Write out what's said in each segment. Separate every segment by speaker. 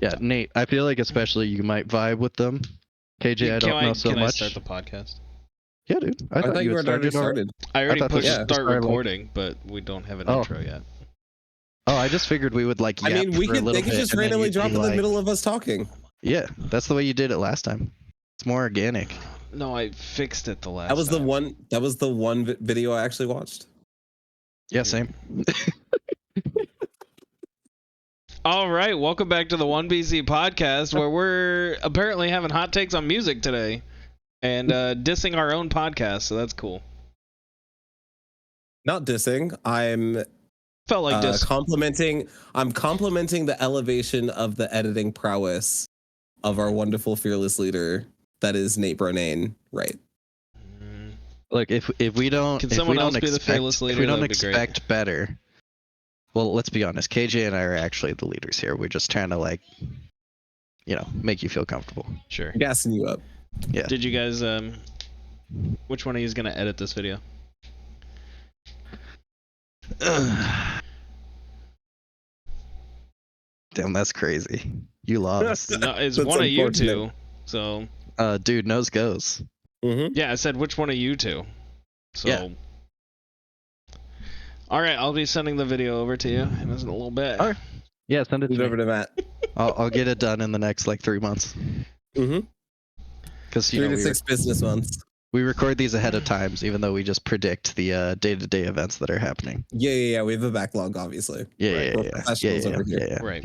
Speaker 1: Yeah, Nate, I feel like especially you might vibe with them. KJ, I don't know so
Speaker 2: Can
Speaker 1: much.
Speaker 2: I start the podcast?
Speaker 1: Yeah, dude. I thought you
Speaker 3: were
Speaker 1: had
Speaker 3: already
Speaker 1: started.
Speaker 2: I already
Speaker 1: thought this
Speaker 2: pushed
Speaker 1: was
Speaker 2: start
Speaker 1: like-
Speaker 2: recording, but we don't have an
Speaker 1: Oh.
Speaker 2: intro yet.
Speaker 1: Oh, I just figured we would like yap
Speaker 3: I mean, we
Speaker 1: for a
Speaker 3: could.
Speaker 1: little
Speaker 3: They could
Speaker 1: bit
Speaker 3: just
Speaker 1: and then
Speaker 3: randomly
Speaker 1: you'd
Speaker 3: drop
Speaker 1: be
Speaker 3: in the
Speaker 1: like-
Speaker 3: middle of us talking.
Speaker 1: Yeah, that's the way you did it last time. It's more organic.
Speaker 2: No, I fixed it the last.
Speaker 3: That was the
Speaker 2: time.
Speaker 3: one. That was the one video I actually watched.
Speaker 1: Yeah, same.
Speaker 2: All right, welcome back to the 1BC podcast, where we're apparently having hot takes on music today and dissing our own podcast. So that's cool.
Speaker 3: Not dissing. I'm
Speaker 2: Felt like diss.
Speaker 3: complimenting. I'm complimenting the elevation of the editing prowess of our wonderful fearless leader. That is Nate Bronane, right?
Speaker 1: Look, if we don't,
Speaker 2: Can
Speaker 1: if
Speaker 2: someone
Speaker 1: we don't
Speaker 2: else be the
Speaker 1: expect,
Speaker 2: fearless leader,
Speaker 1: if we don't
Speaker 2: that'd be great.
Speaker 1: expect better. Well, let's be honest. KJ and I are actually the leaders here. We're just trying to like, make you feel comfortable.
Speaker 2: Sure.
Speaker 3: I'm gassing you up.
Speaker 1: Yeah.
Speaker 2: Did you guys? Which one of you is gonna edit this video?
Speaker 1: Damn, that's crazy. You lost.
Speaker 2: No, it's
Speaker 3: That's
Speaker 2: one of you
Speaker 3: unfortunate.
Speaker 2: two. So
Speaker 1: Dude, nose goes.
Speaker 3: Mm-hmm.
Speaker 2: yeah, I said which one of you two. So.
Speaker 1: Yeah.
Speaker 2: All right, I'll be sending the video over to you in a little bit.
Speaker 1: All right. Yeah, send it
Speaker 3: Move
Speaker 1: to
Speaker 3: over
Speaker 1: me.
Speaker 3: to Matt.
Speaker 1: I'll get it done in the next like 3 months.
Speaker 3: Mm-hmm.
Speaker 1: Because
Speaker 3: 3 to 6 business months.
Speaker 1: we record these ahead of times, even though we just predict the day-to-day events that are happening.
Speaker 3: Yeah. We have a backlog, obviously.
Speaker 1: Yeah,
Speaker 3: We're
Speaker 1: yeah.
Speaker 3: professionals over here.
Speaker 2: Right.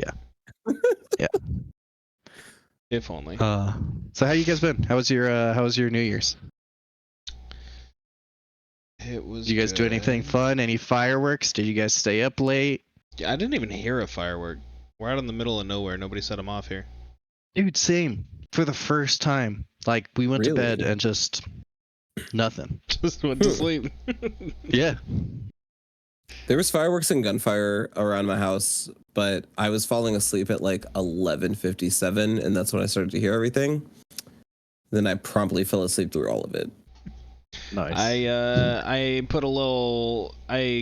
Speaker 1: Yeah.
Speaker 2: If only.
Speaker 1: So how you guys been? How was your New Year's?
Speaker 2: It was.
Speaker 1: Did you guys do anything fun? Any fireworks? Did you guys stay up late?
Speaker 2: Yeah, I didn't even hear a firework. We're out in the middle of nowhere. Nobody set them off here.
Speaker 1: Dude, same. For the first time. Like, we went to bed and just nothing.
Speaker 2: Just went to sleep.
Speaker 1: Yeah.
Speaker 3: There was fireworks and gunfire around my house, but I was falling asleep at like 11:57, and that's when I started to hear everything. Then I promptly fell asleep through all of it.
Speaker 1: Nice.
Speaker 2: I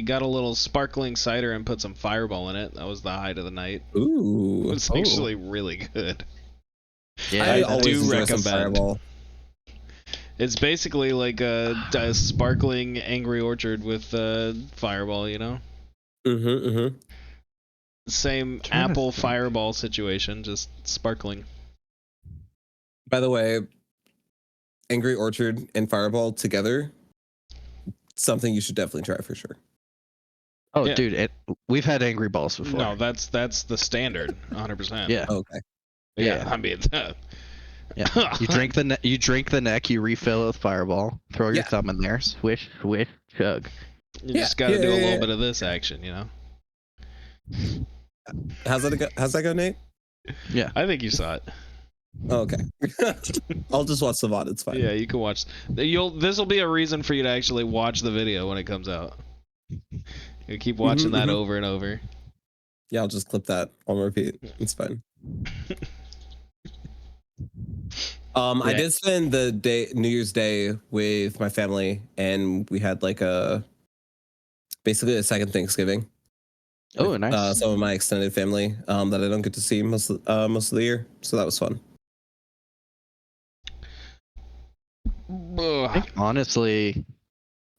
Speaker 2: got a little sparkling cider and put some Fireball in it. That was the height of the night. It
Speaker 3: Ooh.
Speaker 2: was actually really good.
Speaker 1: Yeah,
Speaker 3: I
Speaker 2: I
Speaker 3: always
Speaker 2: do
Speaker 3: enjoy some
Speaker 2: recommend.
Speaker 3: Fireball.
Speaker 2: It's basically like a sparkling Angry Orchard with Fireball, you know?
Speaker 3: Mm-hmm.
Speaker 2: Same
Speaker 1: Trying to
Speaker 2: apple
Speaker 1: think.
Speaker 2: Fireball situation, just sparkling.
Speaker 3: By the way, Angry Orchard and Fireball together, something you should definitely try for sure.
Speaker 1: Oh,
Speaker 2: Yeah.
Speaker 1: dude, we've had Angry Balls before.
Speaker 2: No, that's the standard, 100%.
Speaker 1: Yeah.
Speaker 3: Okay.
Speaker 2: Yeah, I mean,
Speaker 1: Yeah. You drink the neck, you refill it with Fireball, throw your
Speaker 3: Yeah.
Speaker 1: thumb in there, swish, swish, chug.
Speaker 2: you
Speaker 3: Yeah,
Speaker 2: just got to
Speaker 3: yeah,
Speaker 2: do a
Speaker 3: yeah,
Speaker 2: little
Speaker 3: yeah.
Speaker 2: bit of this action, you know?
Speaker 3: How's that go, Nate?
Speaker 2: I think you saw it.
Speaker 3: Oh, okay. I'll just watch the VOD. It's fine.
Speaker 2: Yeah, you can watch. This will be a reason for you to actually watch the video when it comes out. You keep watching that over and over.
Speaker 3: Yeah, I'll just clip that on repeat. It's fine. I did spend the New Year's Day with my family, and we had like basically a second Thanksgiving.
Speaker 1: Oh,
Speaker 3: with,
Speaker 1: nice.
Speaker 3: some of my extended family that I don't get to see most of the year, so that was fun.
Speaker 1: I think honestly,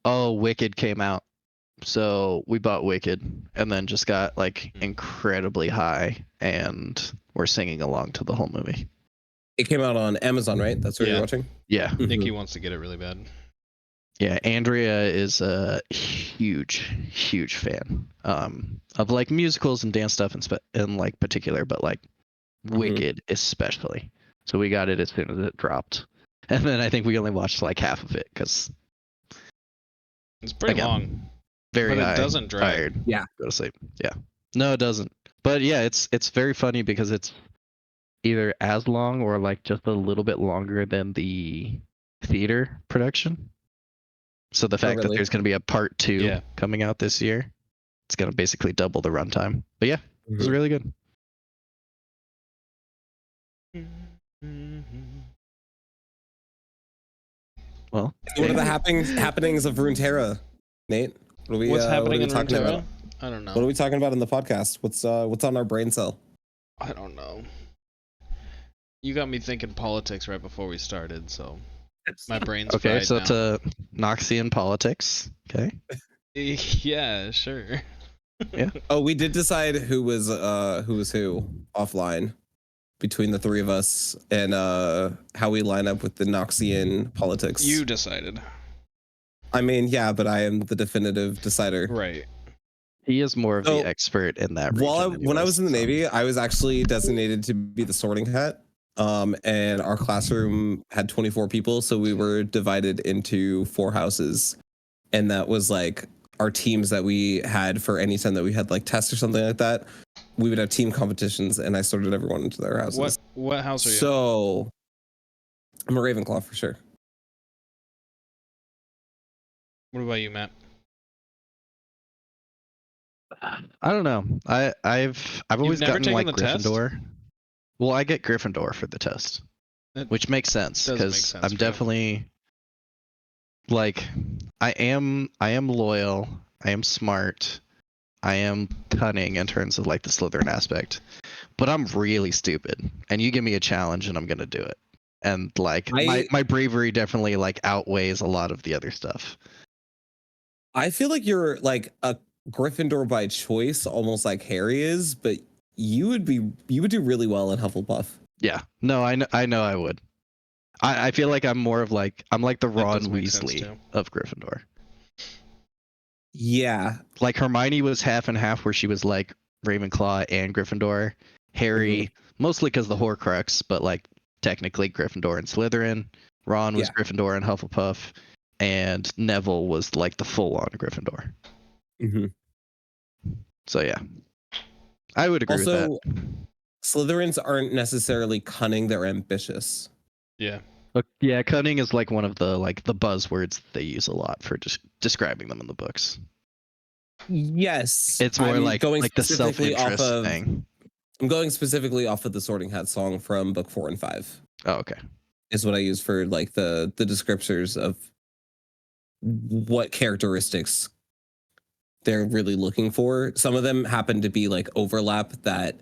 Speaker 1: Wicked came out. So we bought Wicked and then just got like incredibly high and we're singing along to the whole movie.
Speaker 3: It came out on Amazon, right? That's what
Speaker 2: Yeah.
Speaker 3: you're watching?
Speaker 1: Yeah.
Speaker 2: Nikki wants to get it really bad.
Speaker 1: Yeah, Andrea is a huge fan of like musicals and dance stuff in like particular, but like Wicked especially. So we got it as soon as it dropped. And then I think we only watched like half of it because
Speaker 2: It's pretty
Speaker 1: Again,
Speaker 2: long.
Speaker 1: very
Speaker 2: But it
Speaker 1: high,
Speaker 2: doesn't drag.
Speaker 1: tired.
Speaker 3: Yeah.
Speaker 1: Go to sleep. Yeah. No, it doesn't. But yeah, it's very funny because it's either as long or like just a little bit longer than the theater production. So the fact that
Speaker 3: really?
Speaker 1: there's going to be a part 2
Speaker 2: Yeah.
Speaker 1: coming out this year, it's going to basically double the runtime. But yeah, it was really good. Well,
Speaker 3: What are the happenings of Runeterra, Nate? What are we,
Speaker 2: What's
Speaker 3: what
Speaker 2: happening
Speaker 3: are we
Speaker 2: in
Speaker 3: talking
Speaker 2: Runeterra?
Speaker 3: about?
Speaker 2: I don't know.
Speaker 3: What are we talking about in the podcast? What's on our brain cell?
Speaker 2: I don't know. You got me thinking politics right before we started, so my brain's
Speaker 1: Okay,
Speaker 2: fried
Speaker 1: so
Speaker 2: now.
Speaker 1: to Noxian politics. Okay.
Speaker 2: Yeah, sure.
Speaker 3: Oh, we did decide who was who offline between the three of us, and how we line up with the Noxian politics.
Speaker 2: You decided.
Speaker 3: I mean, yeah, but I am the definitive decider.
Speaker 2: Right.
Speaker 1: He is more of
Speaker 3: So,
Speaker 1: the expert in that region.
Speaker 3: When I was in the
Speaker 1: anyways, so-
Speaker 3: Navy, I was actually designated to be the sorting hat. And our classroom had 24 people, so we were divided into 4 houses, and that was like our teams that we had for any time that we had like tests or something like that. We would have team competitions, and I sorted everyone into their houses.
Speaker 2: What house are you in?
Speaker 3: So I'm a Ravenclaw for sure.
Speaker 2: What about you, Matt?
Speaker 1: I don't know. I've always
Speaker 2: never
Speaker 1: gotten
Speaker 2: taken
Speaker 1: like
Speaker 2: the test?
Speaker 1: Gryffindor. Well, I get Gryffindor for the test,
Speaker 2: That
Speaker 1: which makes sense
Speaker 2: does make
Speaker 1: because
Speaker 2: sense
Speaker 1: I'm
Speaker 2: for you.
Speaker 1: definitely like I am loyal. I am smart. I am cunning in terms of like the Slytherin aspect, but I'm really stupid. And you give me a challenge, and I'm gonna do it. And like my bravery definitely like outweighs a lot of the other stuff.
Speaker 3: I feel like you're like a Gryffindor by choice, almost like Harry is, but you would do really well in Hufflepuff.
Speaker 1: Yeah. No, I know I would. I feel like I'm more of like I'm like the
Speaker 2: That
Speaker 1: Ron
Speaker 2: does make sense,
Speaker 1: Weasley
Speaker 2: too.
Speaker 1: of Gryffindor.
Speaker 3: Yeah.
Speaker 1: Like Hermione was half and half, where she was like Ravenclaw and Gryffindor. Harry, mostly because the Horcrux, but like technically Gryffindor and Slytherin. Ron was
Speaker 3: Yeah.
Speaker 1: Gryffindor and Hufflepuff, and Neville was like the full-on Gryffindor.
Speaker 3: Mm-hmm.
Speaker 1: So yeah, I would agree with that.
Speaker 3: Also, Slytherins aren't necessarily cunning; they're ambitious.
Speaker 2: Yeah.
Speaker 1: But yeah, cunning is like one of the buzzwords they use a lot for just describing them in the books.
Speaker 3: Yes,
Speaker 1: It's more
Speaker 3: I'm
Speaker 1: like
Speaker 3: going
Speaker 1: the
Speaker 3: specifically
Speaker 1: self-interest
Speaker 3: off of.
Speaker 1: thing.
Speaker 3: I'm going specifically off of the Sorting Hat song from book 4 and 5.
Speaker 1: Oh, okay.
Speaker 3: Is what I use for like the descriptors of what characteristics they're really looking for. Some of them happen to be like overlap that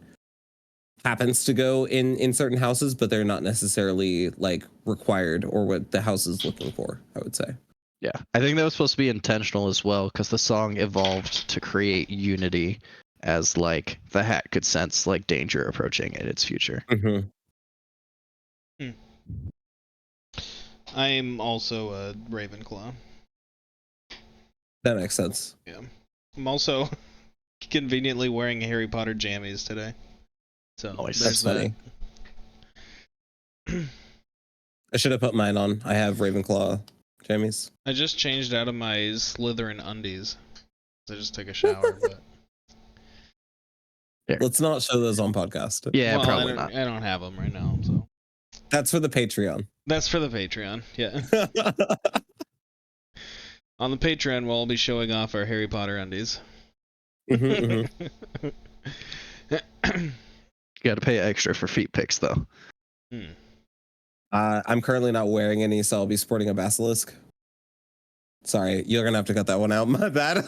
Speaker 3: happens to go in certain houses, but they're not necessarily like required or what the house is looking for, I would say.
Speaker 1: Yeah, I think that was supposed to be intentional as well, because the song evolved to create unity, as like the hat could sense like danger approaching in its future.
Speaker 3: Mm-hmm.
Speaker 2: I'm also a Ravenclaw.
Speaker 3: That makes sense.
Speaker 2: Yeah. I'm also conveniently wearing Harry Potter jammies today. So
Speaker 1: Nice.
Speaker 2: there's
Speaker 3: That's funny. I should have put mine on. I have Ravenclaw jammies.
Speaker 2: I just changed out of my Slytherin undies. I just took a shower, but
Speaker 3: Let's not show those on podcast.
Speaker 1: Yeah,
Speaker 2: well,
Speaker 1: probably not.
Speaker 2: I don't have them right now, so
Speaker 3: That's for the Patreon.
Speaker 2: that's for the Patreon. Yeah. On the Patreon, we'll all be showing off our Harry Potter undies.
Speaker 3: Mhm,
Speaker 1: You got to pay extra for feet pics though.
Speaker 3: I'm currently not wearing any, so I'll be sporting a basilisk. Sorry, you're gonna have to cut that one out. My bad.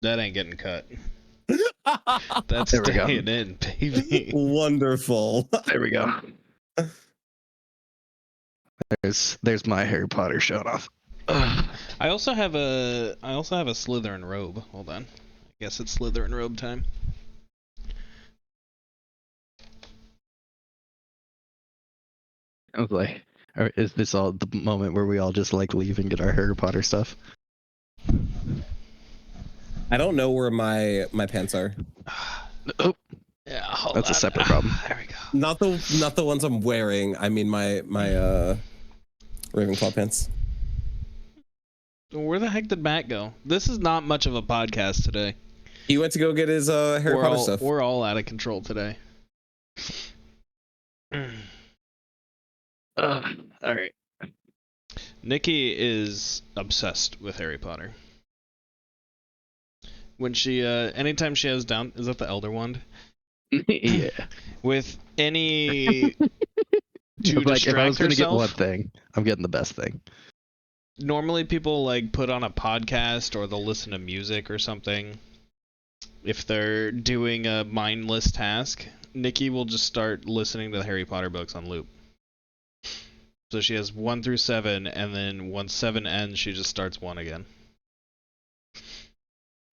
Speaker 2: That ain't getting cut. That's
Speaker 1: There we go.
Speaker 2: staying in, baby.
Speaker 3: Wonderful.
Speaker 1: There we go. There's my Harry Potter showing off. Ugh.
Speaker 2: I also have a Slytherin robe. Hold on. I guess it's Slytherin robe time.
Speaker 1: I was like, is this all the moment where we all just like leave and get our Harry Potter stuff?
Speaker 3: I don't know where my pants are.
Speaker 1: Oh,
Speaker 2: Yeah, hold
Speaker 1: that's
Speaker 2: on.
Speaker 1: a separate problem.
Speaker 2: There we go.
Speaker 3: Not the ones I'm wearing. I mean my Ravenclaw pants.
Speaker 2: Where the heck did Matt go? This is not much of a podcast today.
Speaker 3: He went to go get his Harry Potter stuff.
Speaker 2: We're all out of control today.
Speaker 1: All right.
Speaker 2: Nikki is obsessed with Harry Potter. When she, anytime she has down, is that the Elder Wand?
Speaker 1: Yeah.
Speaker 2: With any to
Speaker 1: Like if I
Speaker 2: distract
Speaker 1: was gonna get
Speaker 2: herself.
Speaker 1: one thing, I'm getting the best thing.
Speaker 2: Normally people like put on a podcast or they'll listen to music or something if they're doing a mindless task. Nikki will just start listening to the Harry Potter books on loop. So she has 1 through 7, and then once 7 ends, she just starts 1 again.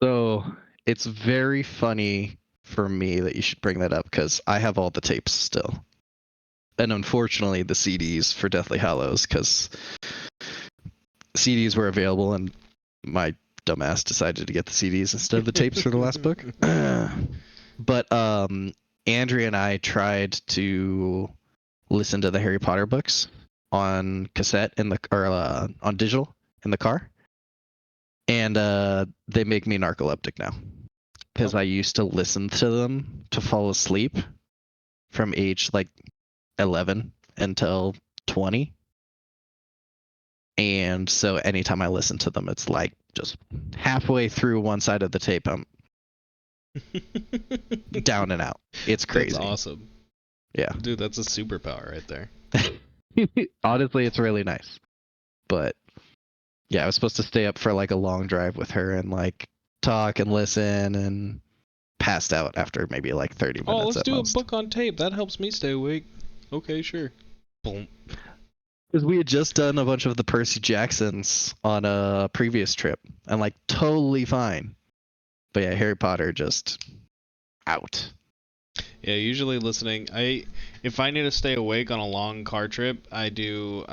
Speaker 1: So it's very funny for me that you should bring that up because I have all the tapes still. And unfortunately, the CDs for Deathly Hallows, because CDs were available and my dumbass decided to get the CDs instead of the tapes for the last book. But Andrea and I tried to listen to the Harry Potter books on cassette on digital in the car, and they make me narcoleptic now because I used to listen to them to fall asleep from age like 11 until 20. And so anytime I listen to them, it's like just halfway through one side of the tape, I'm down and out. It's crazy.
Speaker 2: That's awesome.
Speaker 1: Yeah.
Speaker 2: Dude, that's a superpower right there.
Speaker 1: Honestly, it's really nice. But yeah, I was supposed to stay up for like a long drive with her and like talk and listen, and passed out after maybe like 30 minutes.
Speaker 2: Oh, let's do
Speaker 1: most.
Speaker 2: a book on tape. That helps me stay awake. Okay, sure. Boom.
Speaker 1: Because we had just done a bunch of the Percy Jacksons on a previous trip, and like totally fine. But yeah, Harry Potter just out.
Speaker 2: Yeah, usually listening. If I need to stay awake on a long car trip, I do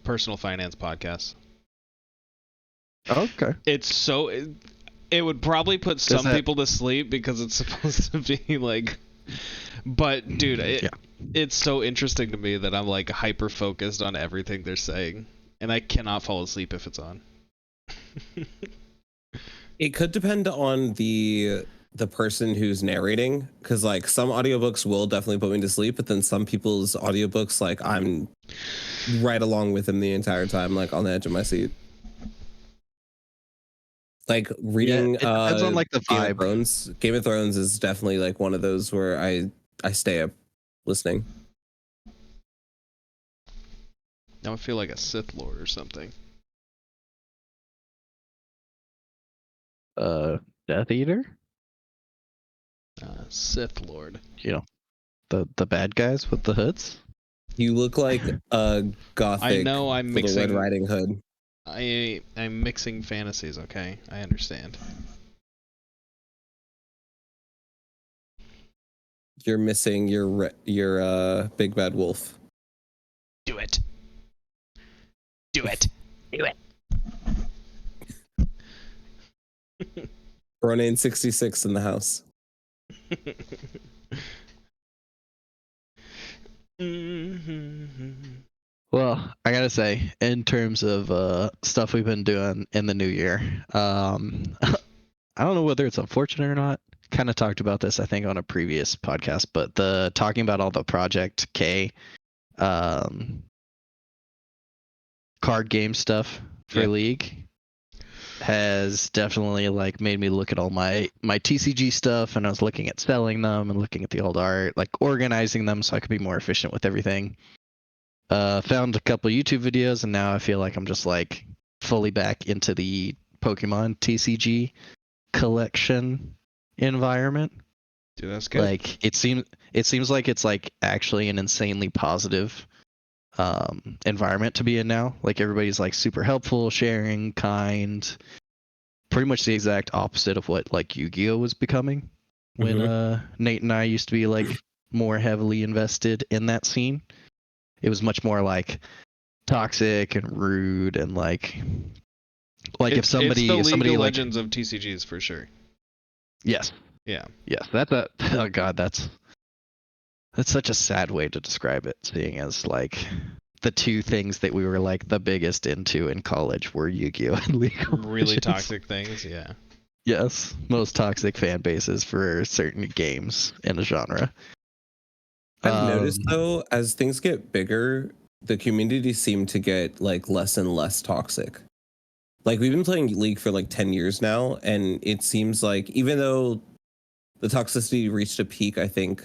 Speaker 2: personal finance podcasts.
Speaker 1: Okay.
Speaker 2: It's so it would probably put some people to sleep because it's supposed to be like, but dude, it's so interesting to me that I'm like hyper focused on everything they're saying, and I cannot fall asleep if it's on.
Speaker 3: It could depend on the person who's narrating, because like some audiobooks will definitely put me to sleep, but then some people's audiobooks, like I'm right along with them the entire time, like on the edge of my seat. Like reading
Speaker 1: it depends on like the vibe.
Speaker 3: Game of Thrones is definitely like one of those where I stay up listening.
Speaker 2: Now I feel like a Sith Lord or something.
Speaker 1: Death Eater?
Speaker 2: Sith Lord.
Speaker 1: You know, the bad guys with the hoods?
Speaker 3: You look like a gothic.
Speaker 2: I know I'm mixing
Speaker 3: Red Riding Hood.
Speaker 2: I'm mixing fantasies, okay? I understand.
Speaker 3: You're missing your big bad wolf.
Speaker 2: Do it. Do it. Do it.
Speaker 3: Ronin 66 in the house.
Speaker 1: Well, I gotta say, in terms of stuff we've been doing in the new year, I don't know whether it's unfortunate or not. Kind of talked about this, I think, on a previous podcast, but the talking about all the Project K card game stuff for League has definitely like made me look at all my TCG stuff, and I was looking at selling them and looking at the old art, like organizing them so I could be more efficient with everything. Found a couple YouTube videos, and now I feel like I'm just like fully back into the Pokemon TCG collection environment.
Speaker 2: Dude, that's good.
Speaker 1: Like it seems like it's like actually an insanely positive environment to be in now. Like everybody's like super helpful, sharing, kind. Pretty much the exact opposite of what like Yu-Gi-Oh was becoming when Nate and I used to be like more heavily invested in that scene. It was much more like toxic and rude, and like if somebody
Speaker 2: it's the League of
Speaker 1: like,
Speaker 2: Legends of TCGs for sure.
Speaker 1: Yes.
Speaker 2: Yeah.
Speaker 1: Yes. Oh god, that's such a sad way to describe it, seeing as like the two things that we were like the biggest into in college were Yu-Gi-Oh and League of
Speaker 2: Really
Speaker 1: Legends.
Speaker 2: toxic things, yeah.
Speaker 1: Yes, most toxic fan bases for certain games in a genre.
Speaker 3: I've noticed though, as things get bigger, the community seem to get like less and less toxic. Like we've been playing League for like 10 years now, and it seems like even though the toxicity reached a peak, I think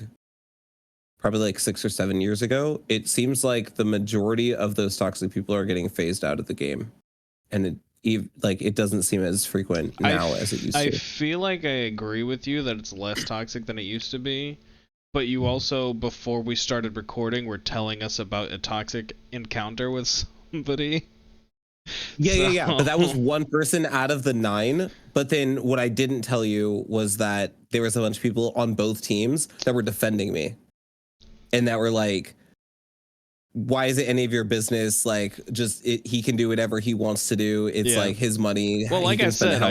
Speaker 3: probably like 6 or 7 years ago, it seems like the majority of those toxic people are getting phased out of the game, and it doesn't seem as frequent now as it used to.
Speaker 2: I feel like I agree with you that it's less toxic than it used to be, But you also, before we started recording, were telling us about a toxic encounter with somebody.
Speaker 3: Yeah. But that was one person out of the 9. But then what I didn't tell you was that there was a bunch of people on both teams that were defending me. And that were like, why is it any of your business? Like, he can do whatever he wants to do. It's like his money.
Speaker 2: Well, like I said,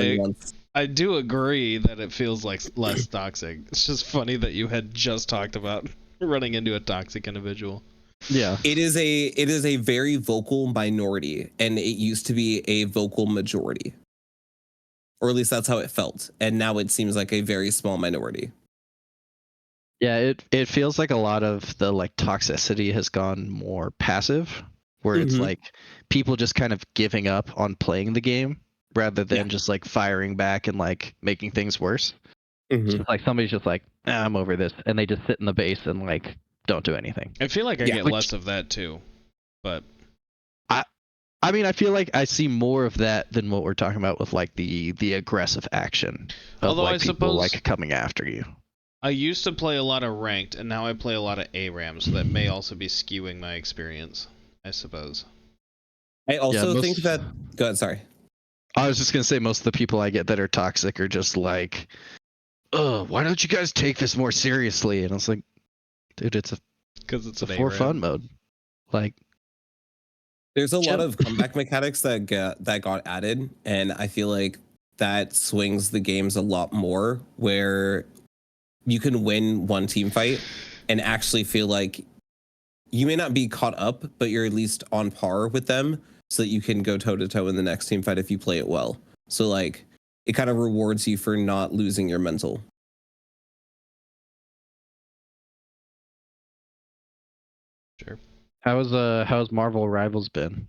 Speaker 2: I do agree that it feels like less toxic. It's just funny that you had just talked about running into a toxic individual.
Speaker 1: Yeah.
Speaker 3: It is a very vocal minority, and it used to be a vocal majority. Or at least that's how it felt. And now it seems like a very small minority.
Speaker 1: Yeah, it feels like a lot of the like toxicity has gone more passive, where it's like people just kind of giving up on playing the game rather than just like firing back and like making things worse. Just like somebody's just like, I'm over this, and they just sit in the base and like don't do anything.
Speaker 2: I feel like I get less of that too, but
Speaker 1: I mean, I feel like I see more of that than what we're talking about with like the aggressive action of
Speaker 2: although
Speaker 1: like
Speaker 2: I
Speaker 1: people
Speaker 2: suppose
Speaker 1: like coming after you.
Speaker 2: I used to play a lot of ranked, and now I play a lot of ARAM, so that may also be skewing my experience, I suppose.
Speaker 3: I also think that... Go ahead, sorry.
Speaker 1: I was just going to say most of the people I get that are toxic are just like, oh, why don't you guys take this more seriously? And I was like, dude, it's a for fun mode. Like,
Speaker 3: there's a lot of comeback mechanics that got added, and I feel like that swings the games a lot more, where you can win one team fight and actually feel like you may not be caught up, but you're at least on par with them, so that you can go toe to toe in the next team fight if you play it well. So like, it kind of rewards you for not losing your mental.
Speaker 2: Sure.
Speaker 1: How's Marvel Rivals been?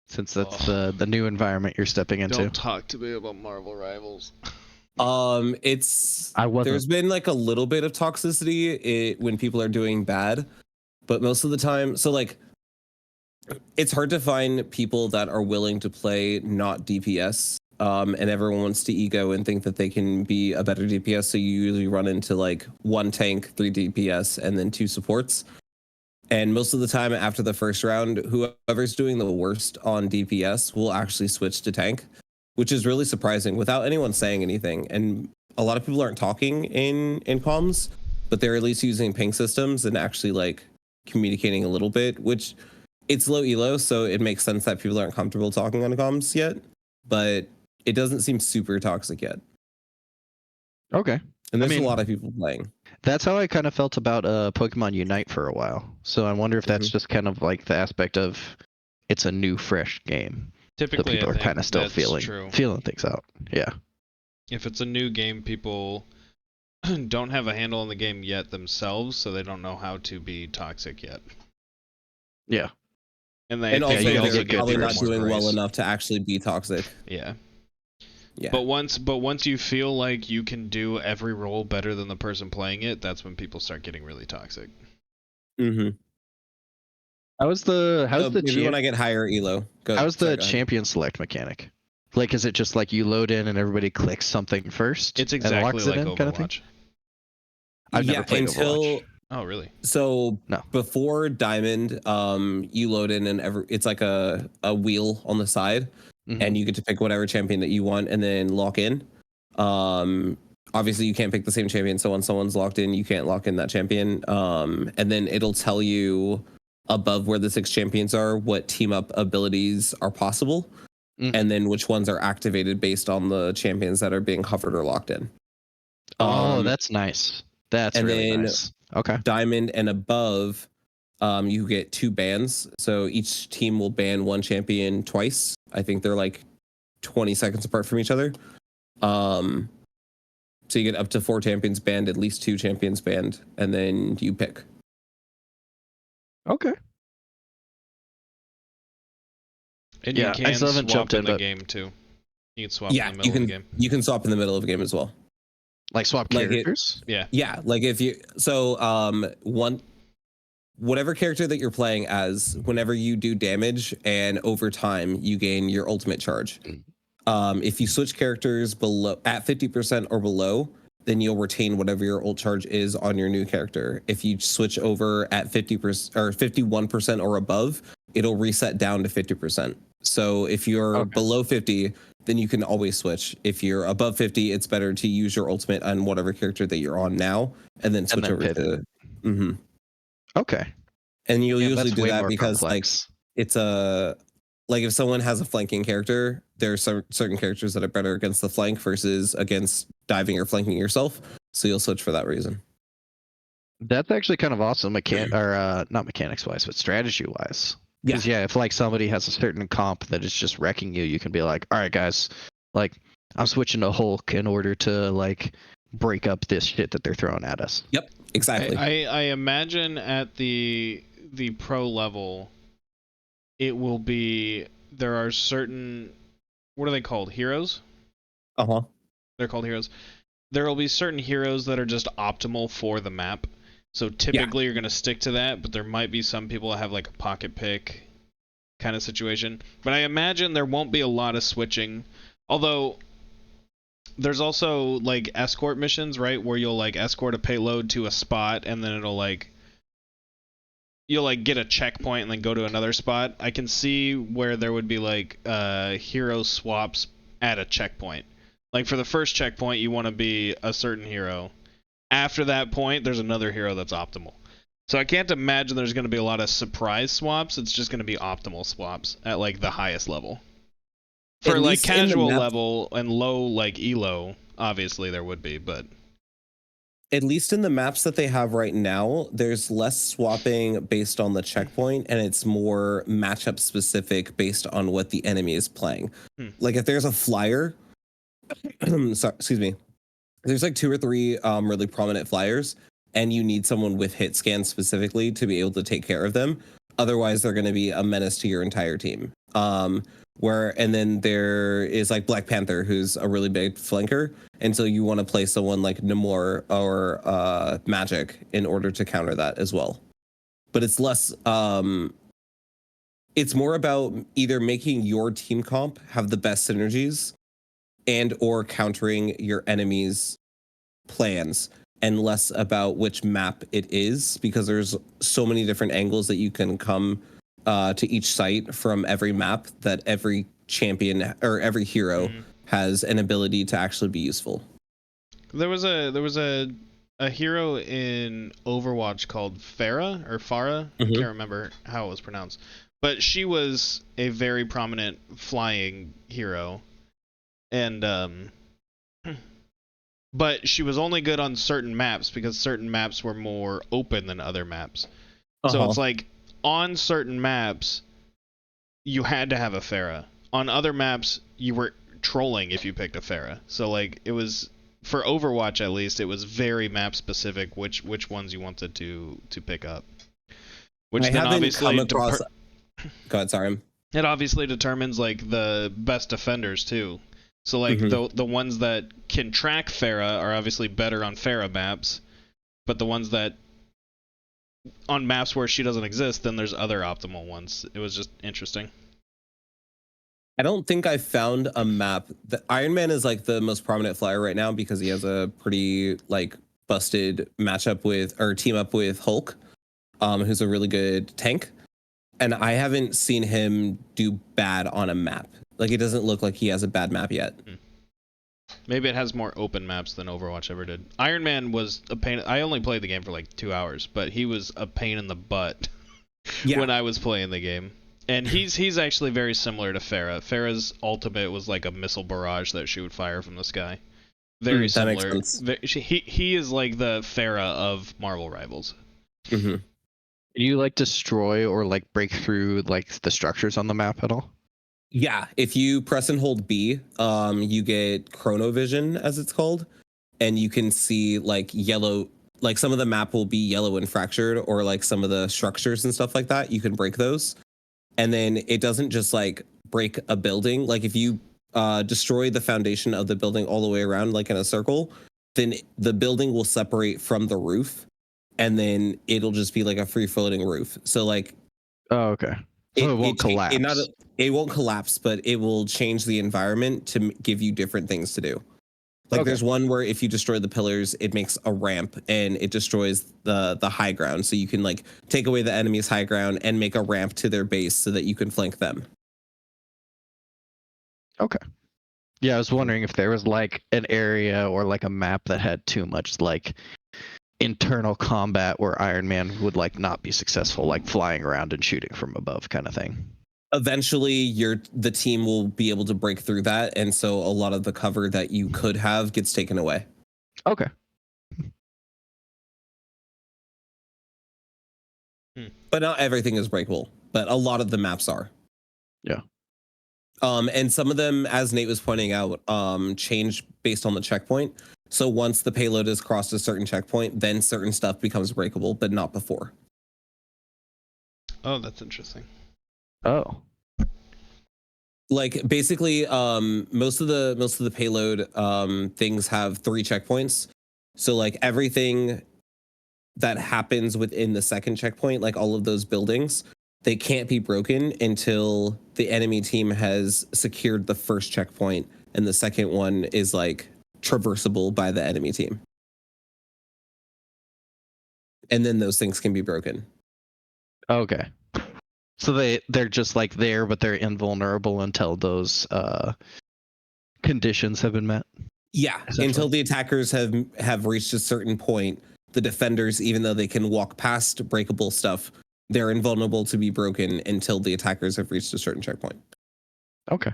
Speaker 1: Since that's the new environment you're stepping into.
Speaker 2: Don't talk to me about Marvel Rivals.
Speaker 3: There's been like a little bit of toxicity when people are doing bad, but most of the time, so like, it's hard to find people that are willing to play not DPS, and everyone wants to ego and think that they can be a better DPS. So you usually run into like 1 tank, 3 DPS, and then 2 supports. And most of the time after the first round, whoever's doing the worst on DPS will actually switch to tank, which is really surprising without anyone saying anything. And a lot of people aren't talking in comms, but they're at least using ping systems and actually like communicating a little bit, which it's low elo, so it makes sense that people aren't comfortable talking on comms yet, but it doesn't seem super toxic yet.
Speaker 1: Okay.
Speaker 3: And there's a lot of people playing.
Speaker 1: That's how I kind of felt about Pokemon Unite for a while. So I wonder if that's just kind of like the aspect of it's a new, fresh game.
Speaker 2: Typically,
Speaker 1: so people are kind of still feeling things out. Yeah.
Speaker 2: If it's a new game, people don't have a handle on the game yet themselves, so they don't know how to be toxic yet.
Speaker 1: Yeah.
Speaker 3: And also they're probably not doing well enough to actually be toxic.
Speaker 2: Yeah. Yeah. But once you feel like you can do every role better than the person playing it, that's when people start getting really toxic.
Speaker 3: Mm-hmm.
Speaker 1: How's
Speaker 3: when I get higher elo?
Speaker 1: How's the champion select mechanic? Like, is it just like you load in and everybody clicks something first?
Speaker 2: It's exactly like Overwatch. Kind of thing?
Speaker 1: I've never played Overwatch.
Speaker 2: Oh, really?
Speaker 3: So before Diamond, you load in and it's like a wheel on the side, and you get to pick whatever champion that you want and then lock in. Obviously, you can't pick the same champion, so when someone's locked in, you can't lock in that champion. And then it'll tell you above where the 6 champions are what team up abilities are possible, and then which ones are activated based on the champions that are being covered or locked in.
Speaker 1: That's nice. That's really nice. Okay.
Speaker 3: Diamond and above, you get 2 bans. So each team will ban 1 champion twice. I think they're like 20 seconds apart from each other. So you get up to 4 champions banned, at least 2 champions banned, and then you pick.
Speaker 1: Okay.
Speaker 2: And you can swap in the game too. You can swap in the middle of the game.
Speaker 3: You can swap in the middle of a game as well.
Speaker 1: Like swap characters?
Speaker 3: Yeah, like if you whatever character that you're playing as, whenever you do damage and over time you gain your ultimate charge. If you switch characters below at 50% or below, then you'll retain whatever your ult charge is on your new character. If you switch over at 50% or 51% or above, it'll reset down to 50%. So if you're below 50, then you can always switch. If you're above 50, it's better to use your ultimate on whatever character that you're on now, and then switch over to. Mm-hmm.
Speaker 1: Okay.
Speaker 3: And you'll usually do that because complex. Like it's a like if someone has a flanking character, there are certain characters that are better against the flank versus against diving or flanking yourself. So you'll switch for that reason.
Speaker 1: That's actually kind of awesome, not mechanics wise, but strategy wise. Because if like somebody has a certain comp that is just wrecking you, you can be like, all right, guys, like I'm switching to Hulk in order to like break up this shit that they're throwing at us.
Speaker 3: Yep, exactly.
Speaker 2: I imagine at the pro level, it will be there are certain, what are they called? Heroes? They're called heroes. There will be certain heroes that are just optimal for the map. So typically you're going to stick to that, but there might be some people that have like a pocket pick kind of situation. But I imagine there won't be a lot of switching. Although there's also like escort missions, right? Where you'll like escort a payload to a spot and then it'll like, you'll like get a checkpoint and then go to another spot. I can see where there would be like hero swaps at a checkpoint. Like for the first checkpoint, you want to be a certain hero. After that point, there's another hero that's optimal. So I can't imagine there's going to be a lot of surprise swaps. It's just going to be optimal swaps at like the highest level. For like casual level and low like elo, obviously there would be, but
Speaker 3: at least in the maps that they have right now, there's less swapping based on the checkpoint, and it's more matchup specific based on what the enemy is playing. Like if there's a flyer, sorry, excuse me. There's like 2 or 3 really prominent flyers, and you need someone with hit scan specifically to be able to take care of them. Otherwise, they're going to be a menace to your entire team. And then there is like Black Panther, who's a really big flanker, and so you want to play someone like Namor or Magic in order to counter that as well. But it's less. It's more about either making your team comp have the best synergies and or countering your enemy's plans, and less about which map it is, because there's so many different angles that you can come to each site from every map that every champion or every hero has an ability to actually be useful.
Speaker 2: There was a hero in Overwatch called Pharah. I can't remember how it was pronounced, but she was a very prominent flying hero. And but she was only good on certain maps because certain maps were more open than other maps. So it's like on certain maps you had to have a Pharah. On other maps you were trolling if you picked a Pharah. So like it was, for Overwatch at least, it was very map specific which ones you wanted to pick up. Which then obviously
Speaker 3: go ahead, sorry.
Speaker 2: It obviously determines like the best defenders too. So like the ones that can track Pharah are obviously better on Pharah maps, but the ones that on maps where she doesn't exist, then there's other optimal ones. It was just interesting.
Speaker 3: I don't think I found a map. Iron Man is like the most prominent flyer right now because he has a pretty like busted matchup with, or team up with Hulk, who's a really good tank. And I haven't seen him do bad on a map. Like, it doesn't look like he has a bad map yet.
Speaker 2: Maybe it has more open maps than Overwatch ever did. Iron Man was a pain. I only played the game for like 2 hours, but he was a pain in the butt when I was playing the game. And he's actually very similar to Pharah. Pharah's ultimate was like a missile barrage that she would fire from the sky. Very similar. That makes sense. He is like the Pharah of Marvel Rivals.
Speaker 1: Do you like destroy or like break through like the structures on the map at all?
Speaker 3: Yeah, if you press and hold B, you get chronovision, as it's called, and you can see like yellow, like some of the map will be yellow and fractured, or like some of the structures and stuff like that. You can break those, and then it doesn't just like break a building. Like if you destroy the foundation of the building all the way around, like in a circle, then the building will separate from the roof, and then it'll just be like a free floating roof. So like,
Speaker 1: oh, okay. So it won't collapse.
Speaker 3: It won't collapse, but it will change the environment to give you different things to do. Like there's one where if you destroy the pillars, it makes a ramp and it destroys the high ground. So you can like take away the enemy's high ground and make a ramp to their base so that you can flank them.
Speaker 1: Okay. Yeah, I was wondering if there was like an area or like a map that had too much like internal combat where Iron Man would like not be successful, like flying around and shooting from above kind of thing.
Speaker 3: Eventually the team will be able to break through that, and so a lot of the cover that you could have gets taken away.
Speaker 1: Okay.
Speaker 3: But not everything is breakable, but a lot of the maps are.
Speaker 1: Yeah.
Speaker 3: And some of them, as Nate was pointing out, change based on the checkpoint. So once the payload has crossed a certain checkpoint, then certain stuff becomes breakable, but not before.
Speaker 2: Oh, that's interesting.
Speaker 1: Oh.
Speaker 3: Like basically, most of the payload things have 3 checkpoints. So like everything that happens within the second checkpoint, like all of those buildings, they can't be broken until the enemy team has secured the first checkpoint, and the second one is like traversable by the enemy team. And then those things can be broken.
Speaker 1: Okay. So they're just like there, but they're invulnerable until those conditions have been met.
Speaker 3: Yeah, until the attackers have reached a certain point, the defenders, even though they can walk past breakable stuff, they're invulnerable to be broken until the attackers have reached a certain checkpoint.
Speaker 1: Okay.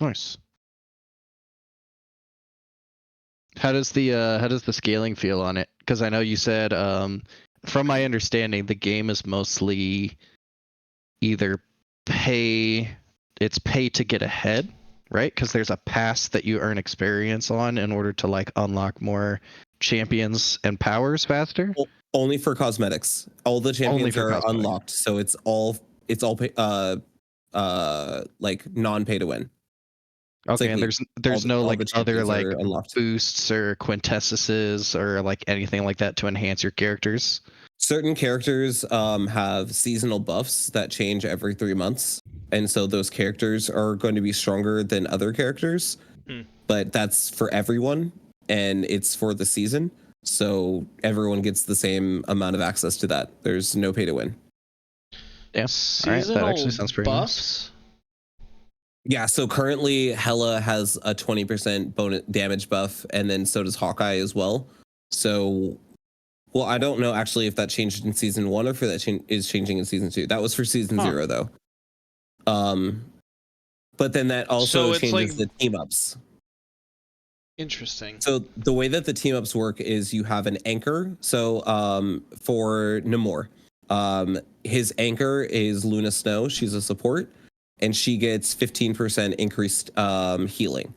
Speaker 1: Nice. How does the scaling feel on it? Because I know you said, from my understanding, the game is mostly either pay to get ahead, right? Because there's a pass that you earn experience on in order to like unlock more champions and powers faster.
Speaker 3: Only for cosmetics. All the champions are unlocked, so it's all like non-pay to win.
Speaker 1: Okay, and there's no like other like
Speaker 3: unlocked
Speaker 1: boosts or quintessences or like anything like that to enhance your characters.
Speaker 3: Certain characters have seasonal buffs that change every 3 months, and so those characters are going to be stronger than other characters. But that's for everyone, and it's for the season, so everyone gets the same amount of access to that. There's no pay to win.
Speaker 1: Yeah,
Speaker 2: seasonal
Speaker 1: that actually sounds pretty
Speaker 2: buffs.
Speaker 1: Nice.
Speaker 3: Yeah, so currently Hela has a 20% bonus damage buff, and then so does Hawkeye as well. So, well, I don't know actually if that changed in season 1 or if that is changing in season 2. That was for season 0 though. But then that also changes the team ups.
Speaker 2: Interesting.
Speaker 3: So the way that the team ups work is you have an anchor. So for Namor, his anchor is Luna Snow. She's a support, and she gets 15% increased healing.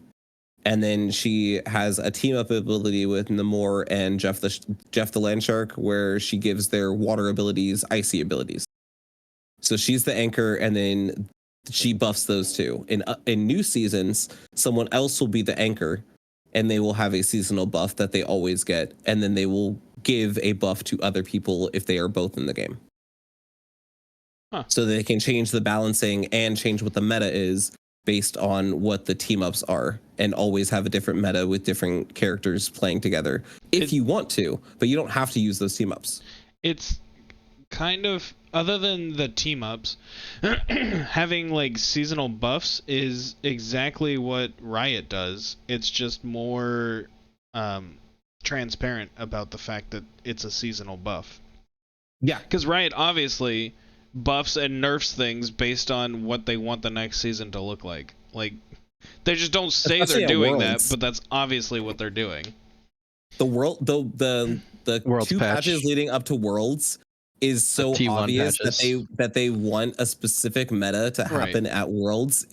Speaker 3: And then she has a team up ability with Namor and Jeff the Landshark, where she gives their water abilities icy abilities. So she's the anchor, and then she buffs those two. In new seasons, someone else will be the anchor, and they will have a seasonal buff that they always get, and then they will give a buff to other people if they are both in the game. So they can change the balancing and change what the meta is based on what the team ups are, and always have a different meta with different characters playing together if you want to, but you don't have to use those team ups.
Speaker 2: It's kind of, other than the team ups, having like seasonal buffs is exactly what Riot does. It's just more transparent about the fact that it's a seasonal buff.
Speaker 3: Yeah,
Speaker 2: because Riot obviously buffs and nerfs things based on what they want the next season to look like. Like, they just don't say they're doing that, but that's obviously what they're doing.
Speaker 3: The Worlds 2 patches leading up to Worlds is so obvious that they want a specific meta to happen at Worlds.